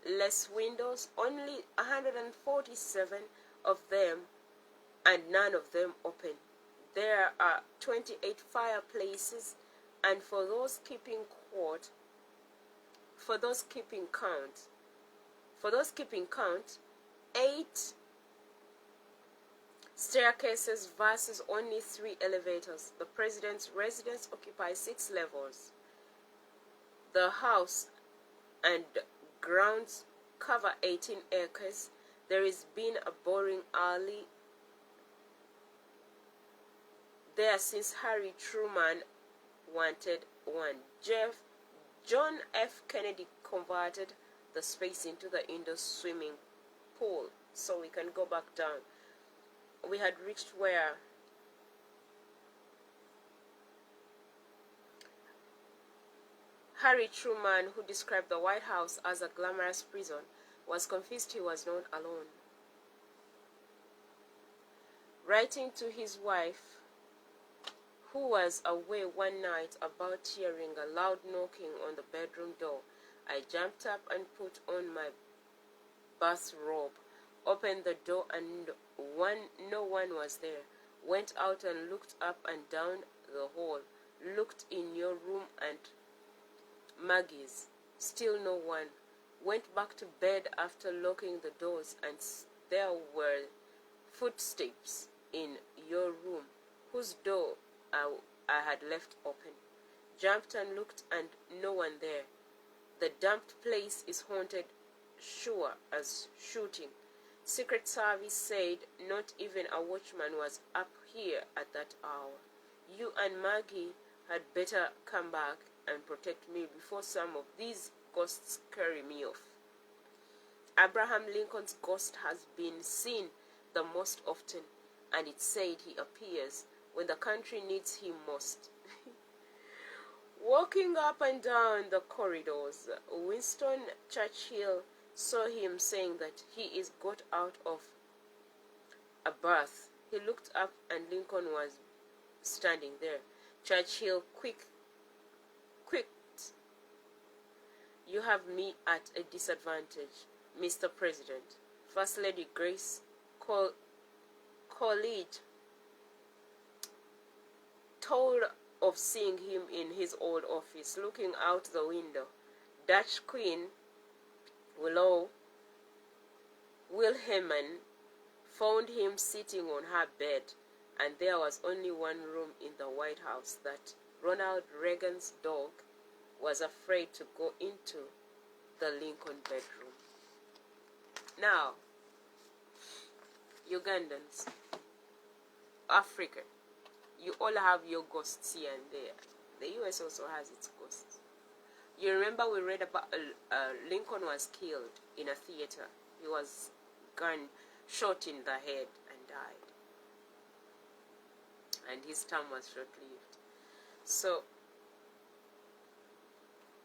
less windows, only 147 of them, and none of them open. There are 28 fireplaces, and for those keeping count, 8 staircases versus only 3 elevators. The president's residence occupies 6 levels. The house and grounds cover 18 acres. There has been a bowling alley there since Harry Truman wanted one. John F. Kennedy converted the space into the indoor swimming pool. So we can go back down. We had reached where Harry Truman, who described the White House as a glamorous prison, was convinced he was not alone. Writing to his wife, who was away one night, about hearing a loud knocking on the bedroom door, I jumped up and put on my bathrobe, opened the door, and no one was there. Went out and looked up and down the hall, looked in your room and Maggie's. Still no one. Went back to bed after locking the doors, and there were footsteps in your room, whose door I had left open. Jumped and looked, and no one there. The damp place is haunted, sure as shooting. Secret Service said not even a watchman was up here at that hour. You and Maggie had better come back and protect me before some of these ghosts carry me off. Abraham Lincoln's ghost has been seen the most often, and it's said he appears when the country needs him most. Walking up and down the corridors, Winston Churchill saw him, saying that he is got out of a bath. He looked up and Lincoln was standing there. Churchill quicked. You have me at a disadvantage, Mr. President. First Lady Grace Coolidge told of seeing him in his old office, looking out the window. Dutch Queen Wilhelmine found him sitting on her bed, and there was only one room in the White House that Ronald Reagan's dog was afraid to go into, the Lincoln bedroom. Now, Ugandans, Africa, you all have your ghosts here and there. The US also has its ghosts. You remember we read about Lincoln was killed in a theater. He was shot in the head and died. And his term was short-lived. So,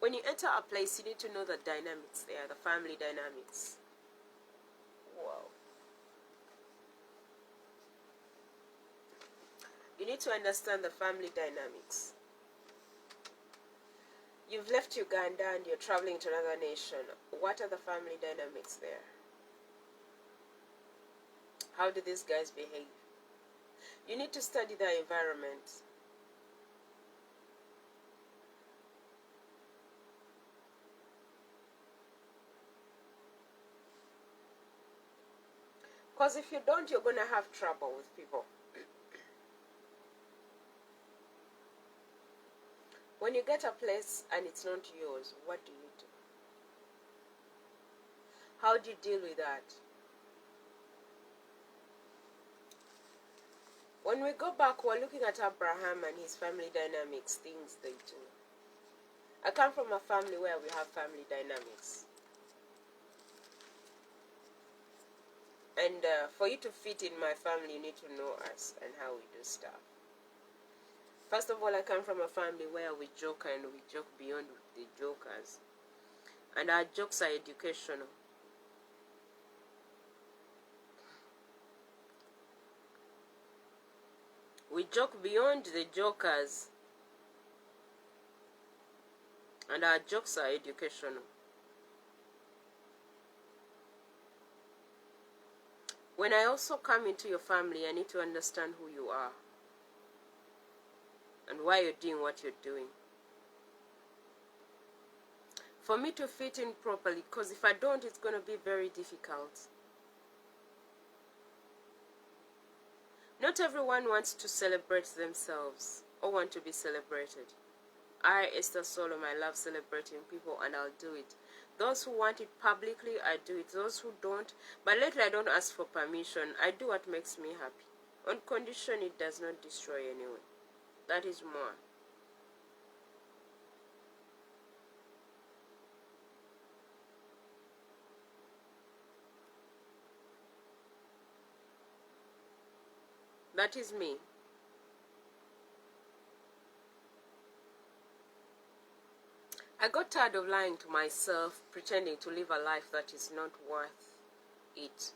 when you enter a place, you need to know the dynamics there, the family dynamics. Wow. You need to understand the family dynamics. You've left Uganda and you're traveling to another nation. What are the family dynamics there? How do these guys behave? You need to study their environment. Because if you don't, you're going to have trouble with people. When you get a place and it's not yours, what do you do? How do you deal with that? When we go back, we're looking at Abraham and his family dynamics, things they do. I come from a family where we have family dynamics. And for you to fit in my family, you need to know us and how we do stuff. First of all, I come from a family where we joke and we joke beyond the jokers. And our jokes are educational. We joke beyond the jokers. And our jokes are educational. When I also come into your family, I need to understand who you are and why you're doing what you're doing. For me to fit in properly, because if I don't, it's going to be very difficult. Not everyone wants to celebrate themselves or want to be celebrated. I, Esther Solome, I love celebrating people and I'll do it. Those who want it publicly, I do it. Those who don't, but lately I don't ask for permission. I do what makes me happy. On condition it does not destroy anyone. That is more. That is me. I got tired of lying to myself, pretending to live a life that is not worth it.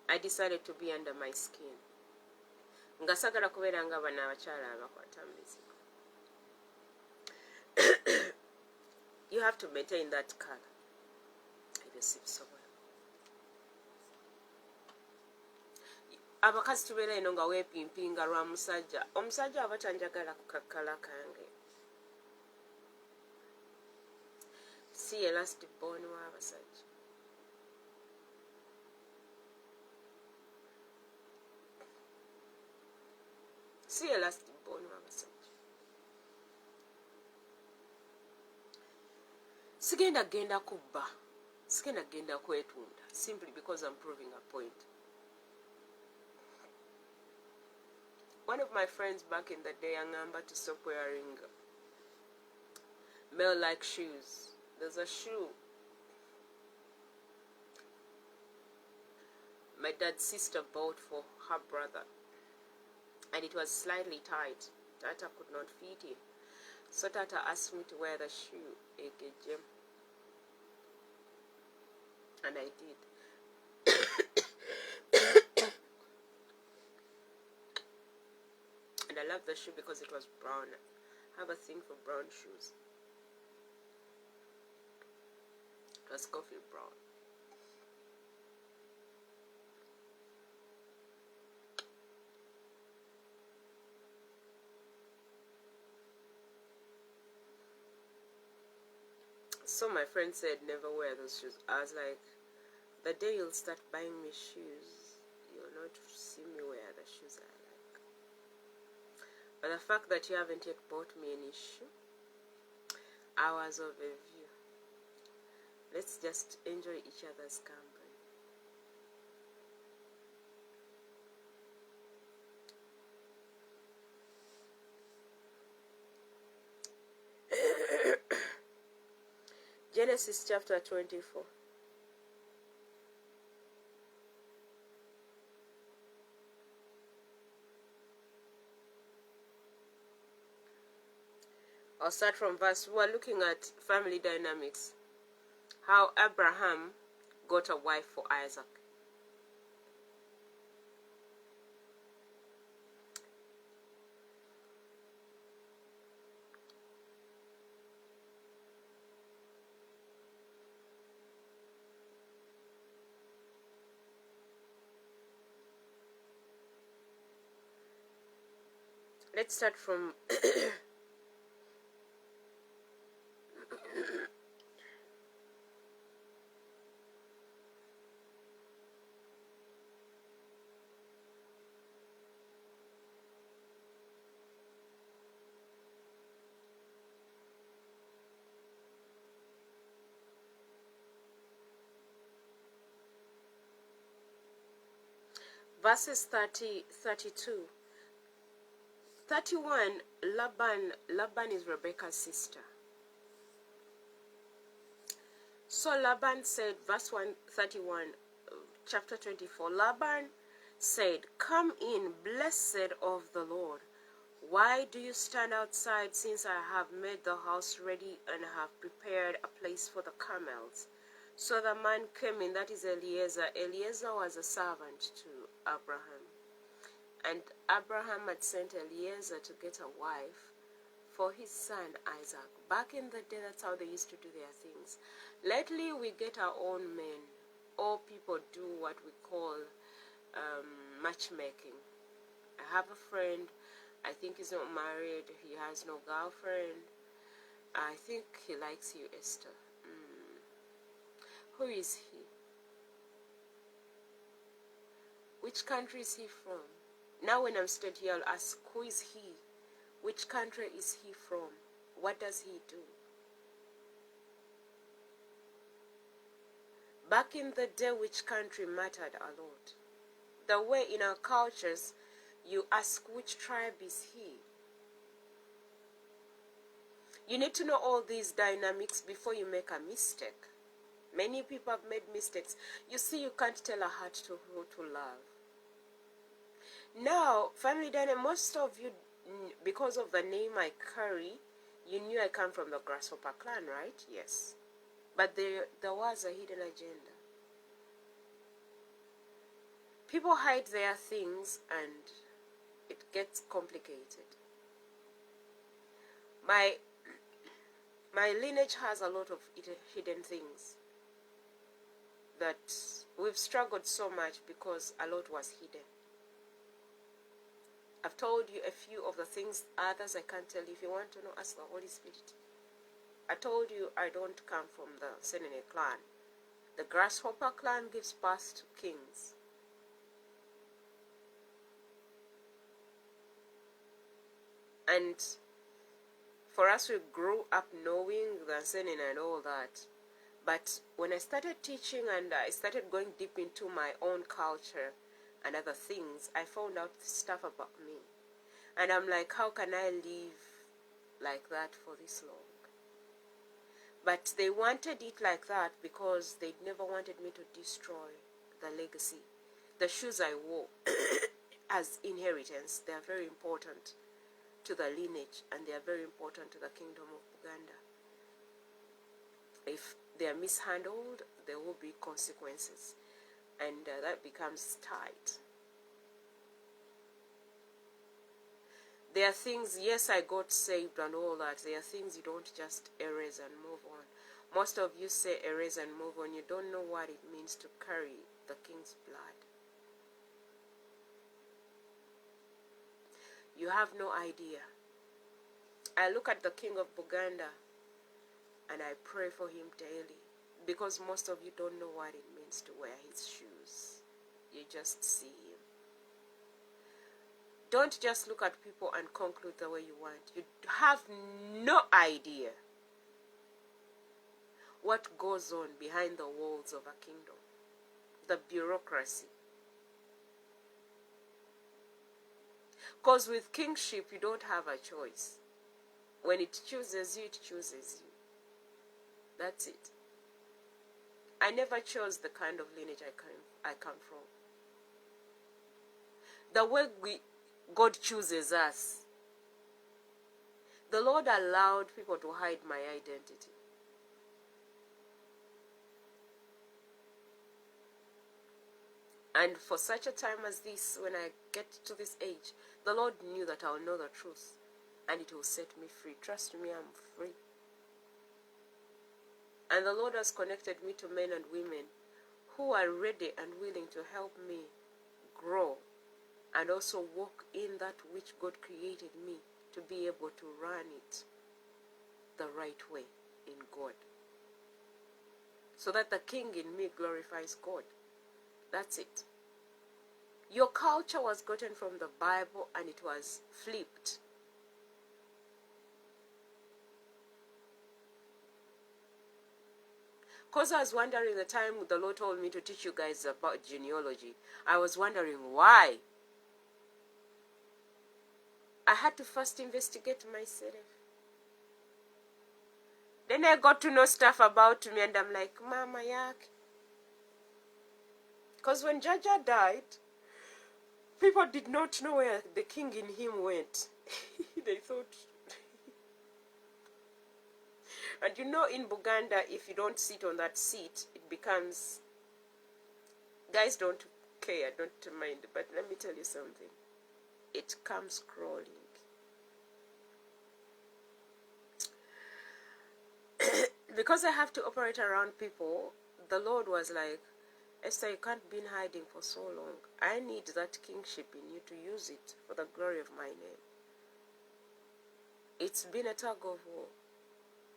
I decided to be under my skin. Nga sagala kubeera nga bano abakyala abakwata mizigo. You have to maintain that color. Ebyo sibisobola. Abakazi tubeera eno nga weepimpinga lwa musajja. Omusajja aba tanjagala ku kakkala kange. Si ye last born w'abasajja. Si ye last born w'abasajja. Sigenda genda kubba. Sigenda genda kwetunda. Simply because I'm proving a point. One of my friends back in the day angamba to stop wearing male-like shoes. There's a shoe my dad's sister bought for her brother, and it was slightly tight. Tata could not fit him, so Tata asked me to wear the shoe, and I did. And I love the shoe because it was brown. I have a thing for brown shoes. It was coffee brown. So my friend said, never wear those shoes. I was like, the day you'll start buying me shoes, you'll not see me wear the shoes I like. But the fact that you haven't yet bought me any shoe, hours of a view. Let's just enjoy each other's company. Genesis chapter 24. I'll start from verse. We're looking at family dynamics. How Abraham got a wife for Isaac. Let's start from verses 32. 31, Laban is Rebecca's sister. So Laban said, verse 131, chapter 24, Laban said, come in, blessed of the Lord. Why do you stand outside, since I have made the house ready and have prepared a place for the camels? So the man came in, that is Eliezer. Eliezer was a servant to Abraham. And Abraham had sent Eliezer to get a wife for his son Isaac. Back in the day, that's how they used to do their things. Lately, we get our own men. All people do what we call matchmaking. I have a friend. I think he's not married. He has no girlfriend. I think he likes you, Esther. Who is he? Which country is he from? Now when I'm stood here, I'll ask, who is he? Which country is he from? What does he do? Back in the day, which country mattered a lot. The way in our cultures, you ask, which tribe is he? You need to know all these dynamics before you make a mistake. Many people have made mistakes. You see, you can't tell a heart to who to love. Now, family dynamic, most of you, because of the name I carry, You knew I come from the Grasshopper clan, right? Yes. But there was a hidden agenda. People hide their things and it gets complicated. My lineage has a lot of hidden things that we've struggled so much because a lot was hidden. I've told you a few of the things, others I can't tell you. If you want to know, ask the Holy Spirit. I told you I don't come from the Senene clan. The Grasshopper clan gives birth to kings. And for us, we grew up knowing the Senene and all that. But when I started teaching and I started going deep into my own culture and other things, I found out stuff about me. And I'm like, how can I live like that for this long? But they wanted it like that because they never wanted me to destroy the legacy. The shoes I wore as inheritance, they are very important to the lineage and they are very important to the kingdom of Buganda. If they are mishandled, there will be consequences, and that becomes tight. There are things, yes, I got saved and all that. There are things you don't just erase and move on. Most of you say erase and move on. You don't know what it means to carry the king's blood. You have no idea. I look at the king of Buganda and I pray for him daily, because most of you don't know what it means to wear his shoes. You just see him. Don't just look at people and conclude the way you want. You have no idea what goes on behind the walls of a kingdom, the bureaucracy. Because with kingship, you don't have a choice. When it chooses you, it chooses you. That's it. I never chose the kind of lineage I come from. The way God chooses us, the Lord allowed people to hide my identity. And for such a time as this, when I get to this age, the Lord knew that I'll know the truth and it will set me free. Trust me, I'm free. And the Lord has connected me to men and women who are ready and willing to help me grow and also walk in that which God created me to be able to run it the right way in God. So that the King in me glorifies God. That's it. Your culture was gotten from the Bible and it was flipped. Because I was wondering the time the Lord told me to teach you guys about genealogy, I was wondering why. I had to first investigate myself. Then I got to know stuff about me and I'm like, Mama yak. Because when Jaja died, people did not know where the king in him went. They thought... And you know, in Buganda, if you don't sit on that seat, it becomes... Guys don't care, don't mind. But let me tell you something. It comes crawling. Because I have to operate around people, the Lord was like, Esther, you can't be in hiding for so long. I need that kingship in you to use it for the glory of my name. It's been a tug of war.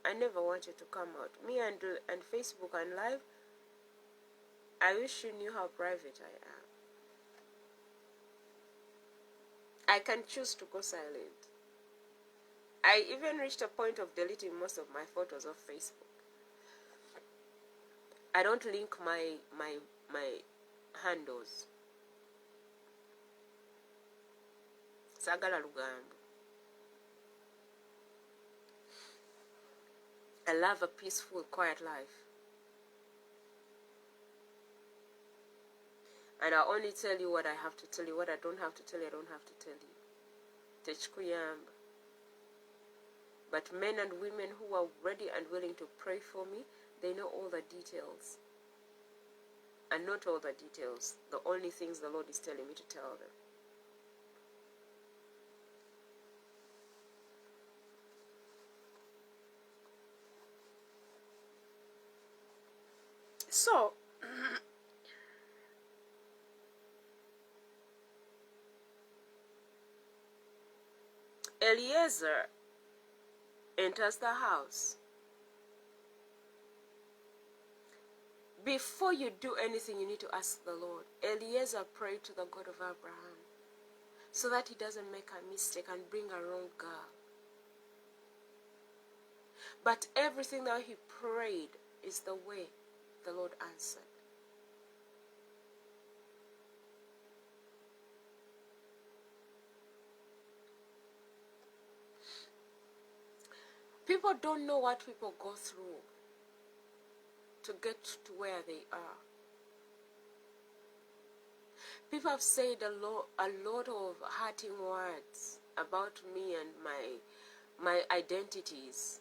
I never wanted to come out. Me and Facebook and live, I wish you knew how private I am. I can choose to go silent. I even reached a point of deleting most of my photos of Facebook. I don't link my handles. Sagala Lugando. I love a peaceful, quiet life. And I only tell you what I have to tell you. What I don't have to tell you, I don't have to tell you. Techikuyamba. But men and women who are ready and willing to pray for me, they know all the details. And not all the details, the only things the Lord is telling me to tell them. So, Eliezer enters the house. Before you do anything, you need to ask the Lord. Eliezer prayed to the God of Abraham so that he doesn't make a mistake and bring a wrong girl. But everything that he prayed is the way the Lord answered. People don't know what people go through to get to where they are. People have said a lot of hurting words about me and my identities.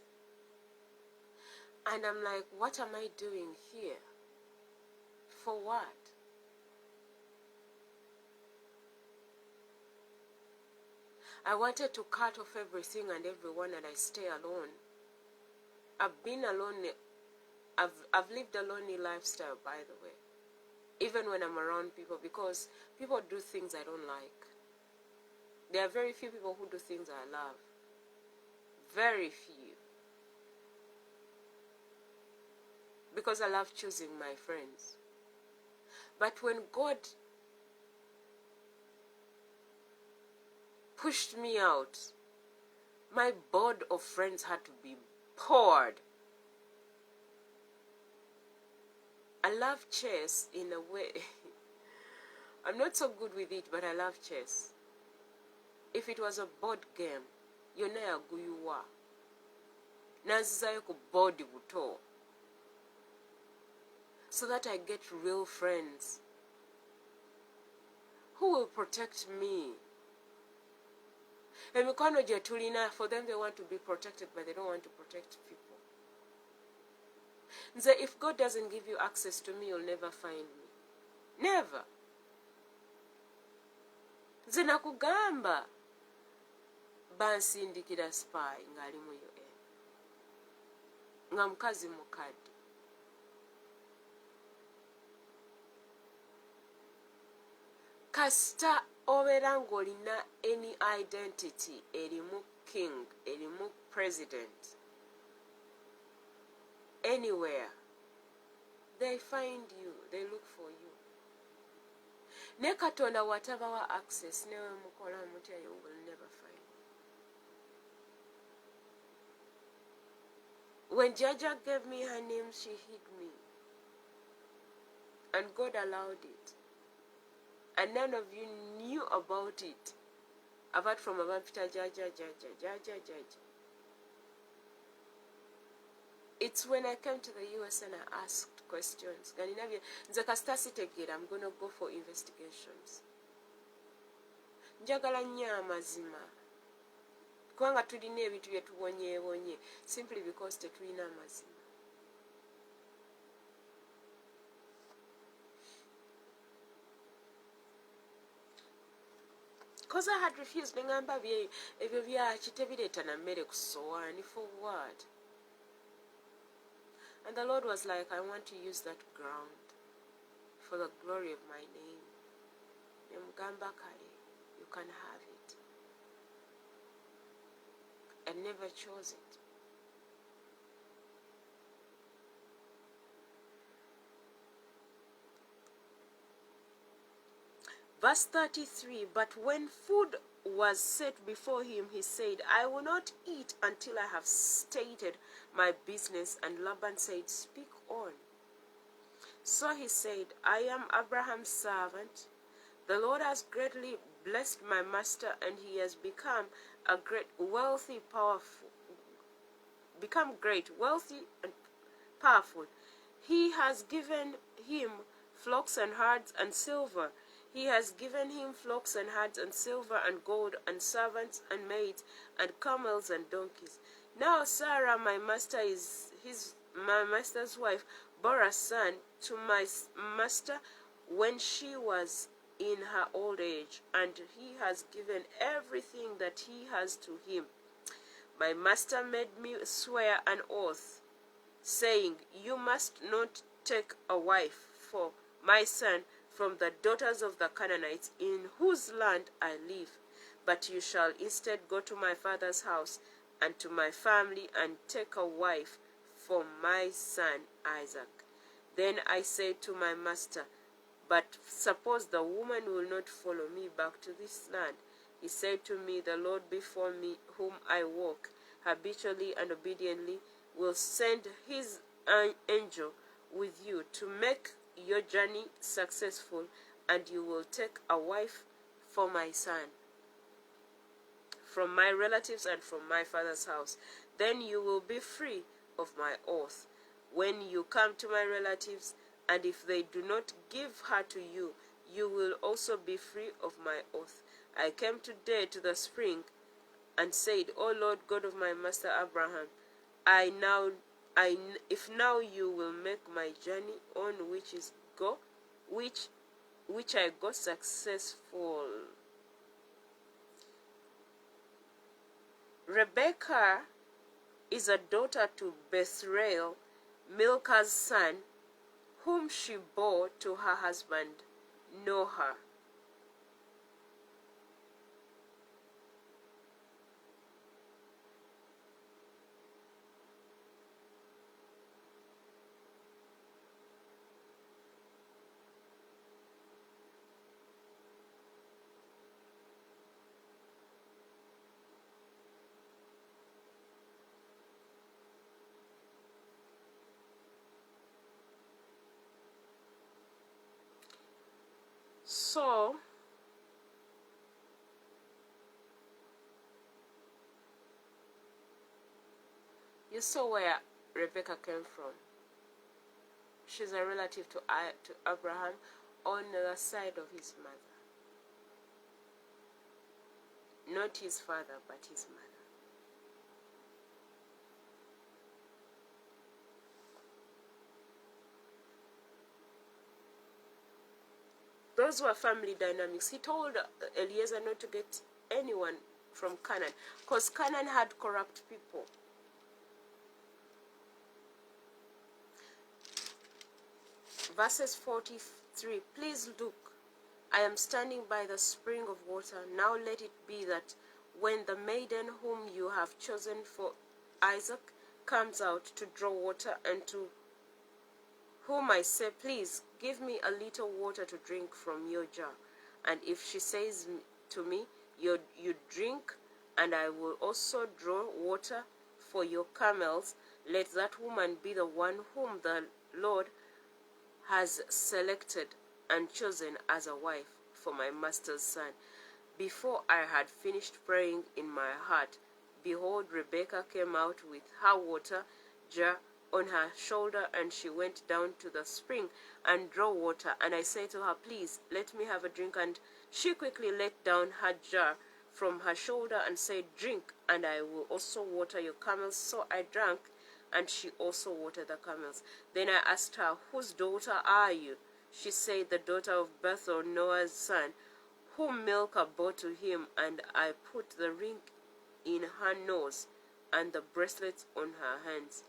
And I'm like, what am I doing here? For what? I wanted to cut off everything and everyone and I stay alone. I've been alone. I've lived a lonely lifestyle, by the way. Even when I'm around people, because people do things I don't like. There are very few people who do things I love. Very few. Because I love choosing my friends. But when God pushed me out, my board of friends had to be poured. I love chess in a way. I'm not so good with it, but I love chess. If it was a board game, yonna yaguyuwa. Nanzizayo ku board buto. So that I get real friends who will protect me. Emikwano gye tulina, for them they want to be protected, but they don't want to protect people. Nze, if God doesn't give you access to me, you'll never find me. Never. Nze nakugamba bansindikira spy ngali mu UN. Nga mukazi mukadde. Kasita obeera ng'olina any identity erimu king, erimu president, anywhere, they find you, they look for you. Ne Katonda watabawa access, newe mukola mutya, you will never find. When Jaja gave me her name, she hid me. And God allowed it. And none of you knew about it, apart from Abapita Jaja. It's when I came to the US and I asked questions. I'm going to go for investigations. Njagala nnyo amazima. Kubanga tulina ebintu bye tubonyeebonye simply because tetulina amazima. Because I had refused, ngamba ebyo byaki tebireeta na mmere ku sowaani, for what? And the Lord was like, I want to use that ground for the glory of my name. Mugamba kale, you can have it. I never chose it. Verse 33, but when food was set before him, he said, I will not eat until I have stated my business. And Laban said, speak on. So he said, I am Abraham's servant. The Lord has greatly blessed my master, and he has become a great, wealthy, and powerful. He has given him flocks and herds and silver. He has given him flocks and herds and silver and gold and servants and maids and camels and donkeys. Now Sarah, my master's wife, bore a son to my master when she was in her old age, and he has given everything that he has to him. My master made me swear an oath, saying, You must not take a wife for my son from the daughters of the Canaanites in whose land I live, but you shall instead go to my father's house and to my family and take a wife for my son Isaac. Then I said to my master, But suppose the woman will not follow me back to this land. He said to me, The Lord before me, whom I walk habitually and obediently, will send his angel with you to make your journey successful, and you will take a wife for my son from my relatives and from my father's house. Then you will be free of my oath when you come to my relatives, and if they do not give her to you, you will also be free of my oath. I came today to the spring and said, O Lord God of my master Abraham, if now you will make my journey on which I go successful. Rebekah is a daughter to Bethuel, Milcah's son, whom she bore to her husband Noah. So, you saw where Rebecca came from. She's a relative to Abraham on the side of his mother. Not his father, but his mother. Those were family dynamics. He told Eliezer not to get anyone from Canaan, because Canaan had corrupt people. Verses 43, Please look, I am standing by the spring of water. Now let it be that when the maiden whom you have chosen for Isaac comes out to draw water, and to whom I say, Please give me a little water to drink from your jar, and if she says to me, You drink, and I will also draw water for your camels, let that woman be the one whom the Lord has selected and chosen as a wife for my master's son. Before I had finished praying in my heart, behold, Rebekah came out with her water jar on her shoulder, and she went down to the spring and drew water. And I said to her, Please, let me have a drink. And she quickly let down her jar from her shoulder and said, Drink, and I will also water your camels. So I drank, and she also watered the camels. Then I asked her, Whose daughter are you? She said, The daughter of Bethuel, Noah's son, whom Milcah bore to him. And I put the ring in her nose and the bracelets on her hands.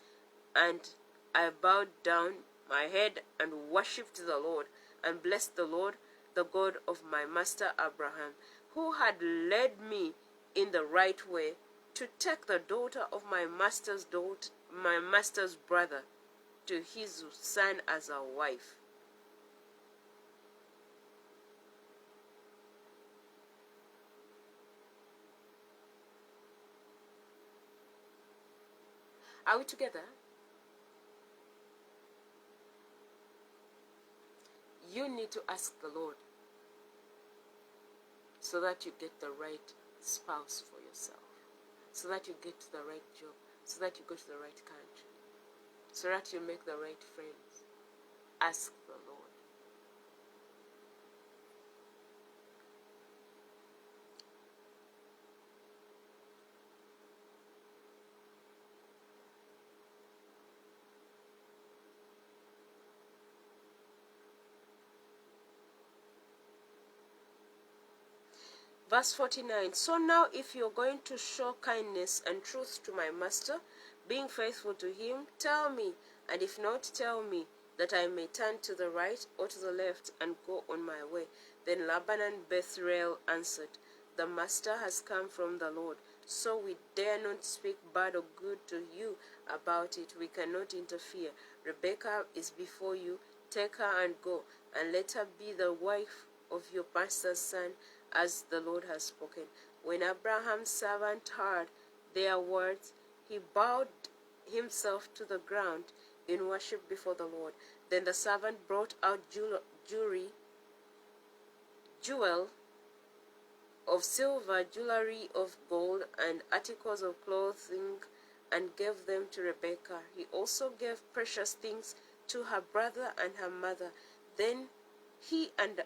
And I bowed down my head and worshipped the Lord, and blessed the Lord, the God of my master Abraham, who had led me in the right way to take the daughter of my master's brother to his son as a wife. Are we together? You need to ask the Lord so that you get the right spouse for yourself, so that you get the right job, so that you go to the right country, so that you make the right friends. Ask the Lord. Verse 49, so now if you're going to show kindness and truth to my master, being faithful to him, tell me, and if not, tell me, that I may turn to the right or to the left and go on my way. Then Laban and Bethuel answered, the master has come from the Lord, so we dare not speak bad or good to you about it. We cannot interfere. Rebekah is before you. Take her and go, and let her be the wife of your master's son, as the Lord has spoken. When Abraham's servant heard their words, he bowed himself to the ground in worship before the Lord. Then the servant brought out jewel of silver, jewelry of gold, and articles of clothing, and gave them to Rebekah. He also gave precious things to her brother and her mother. Then he and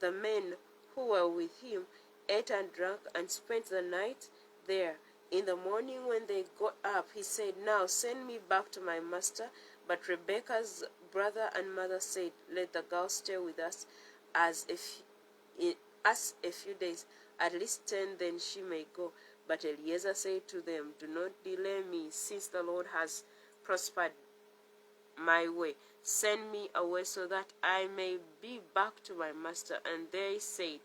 the men who were with him ate and drank and spent the night there. In the morning when they got up, he said, now send me back to my master. But Rebekah's brother and mother said, let the girl stay with us as a few days, at least 10, then she may go. But Eliezer said to them, do not delay me, since the Lord has prospered my way. Send me away so that I may be back to my master. And they said,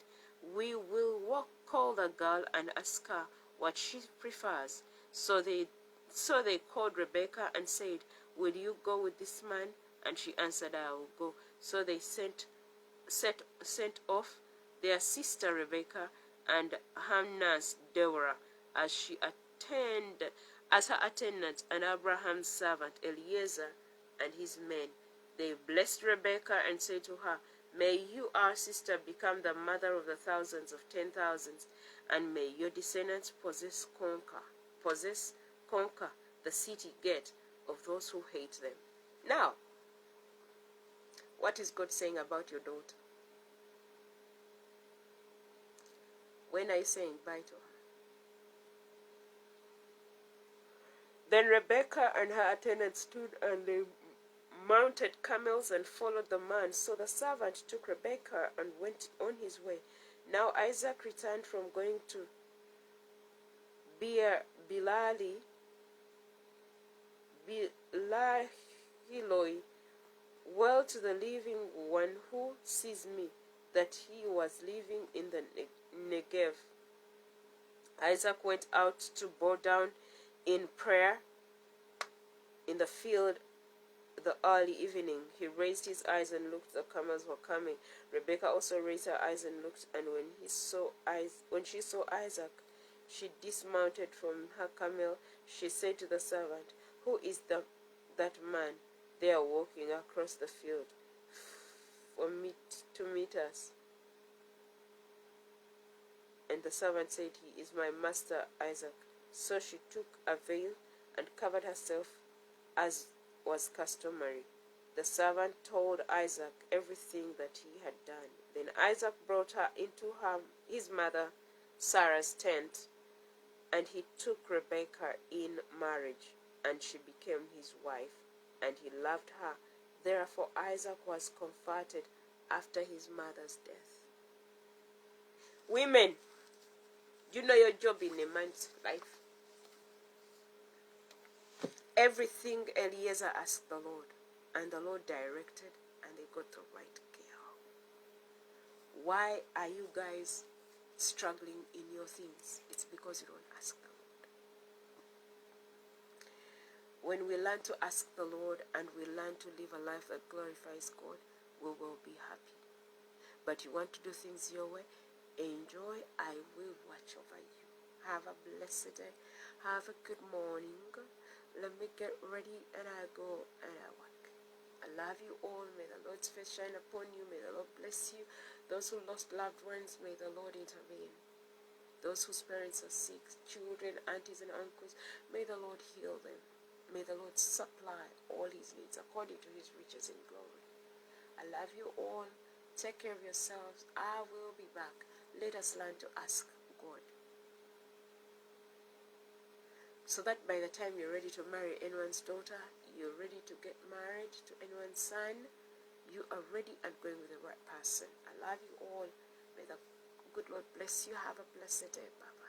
we will call the girl and ask her what she prefers. So they called Rebekah and said, will you go with this man? And she answered, I will go. So they sent off their sister Rebekah and her nurse Deborah as her attendants, and Abraham's servant Eliezer and his men. They blessed Rebekah and said to her, may you, our sister, become the mother of the thousands of 10,000s, and may your descendants conquer the city gate of those who hate them. Now, what is God saying about your daughter? When are you saying bye to her? Then Rebekah and her attendants stood, and they mounted camels and followed the man. So the servant took Rebekah and went on his way. Now Isaac returned from going to Beer-Lahai-Roi, well to the living one who sees me, that he was living in the Negev. Isaac went out to bow down in prayer in the field the early evening. He raised his eyes and looked. The camels were coming. Rebekah also raised her eyes and looked, and when she saw Isaac, she dismounted from her camel. She said to the servant, who is that man there walking across the field to meet us? And the servant said, he is my master Isaac. So she took a veil and covered herself, as was customary. The servant told Isaac everything that he had done. Then Isaac brought her into his mother Sarah's tent, and he took Rebekah in marriage, and she became his wife, and he loved her. Therefore Isaac was comforted after his mother's death. Women, you know your job in a man's life. Everything Eliezer asked the Lord, and the Lord directed, and they got the right girl. Why are you guys struggling in your things? It's because you don't ask the Lord. When we learn to ask the Lord and we learn to live a life that glorifies God, we will be happy. But you want to do things your way? Enjoy. I will watch over you. Have a blessed day. Have a good morning. Let me get ready and I go and I work. I love you all. May the Lord's face shine upon you. May the Lord bless you. Those who lost loved ones, may the Lord intervene. Those whose parents are sick, children, aunties and uncles, may the Lord heal them. May the Lord supply all his needs according to his riches in glory. I love you all. Take care of yourselves. I will be back. Let us learn to ask God, so that by the time you're ready to marry anyone's daughter, you're ready to get married to anyone's son, you are ready and going with the right person. I love you all. May the good Lord God bless you. Have a blessed day. Bye-bye.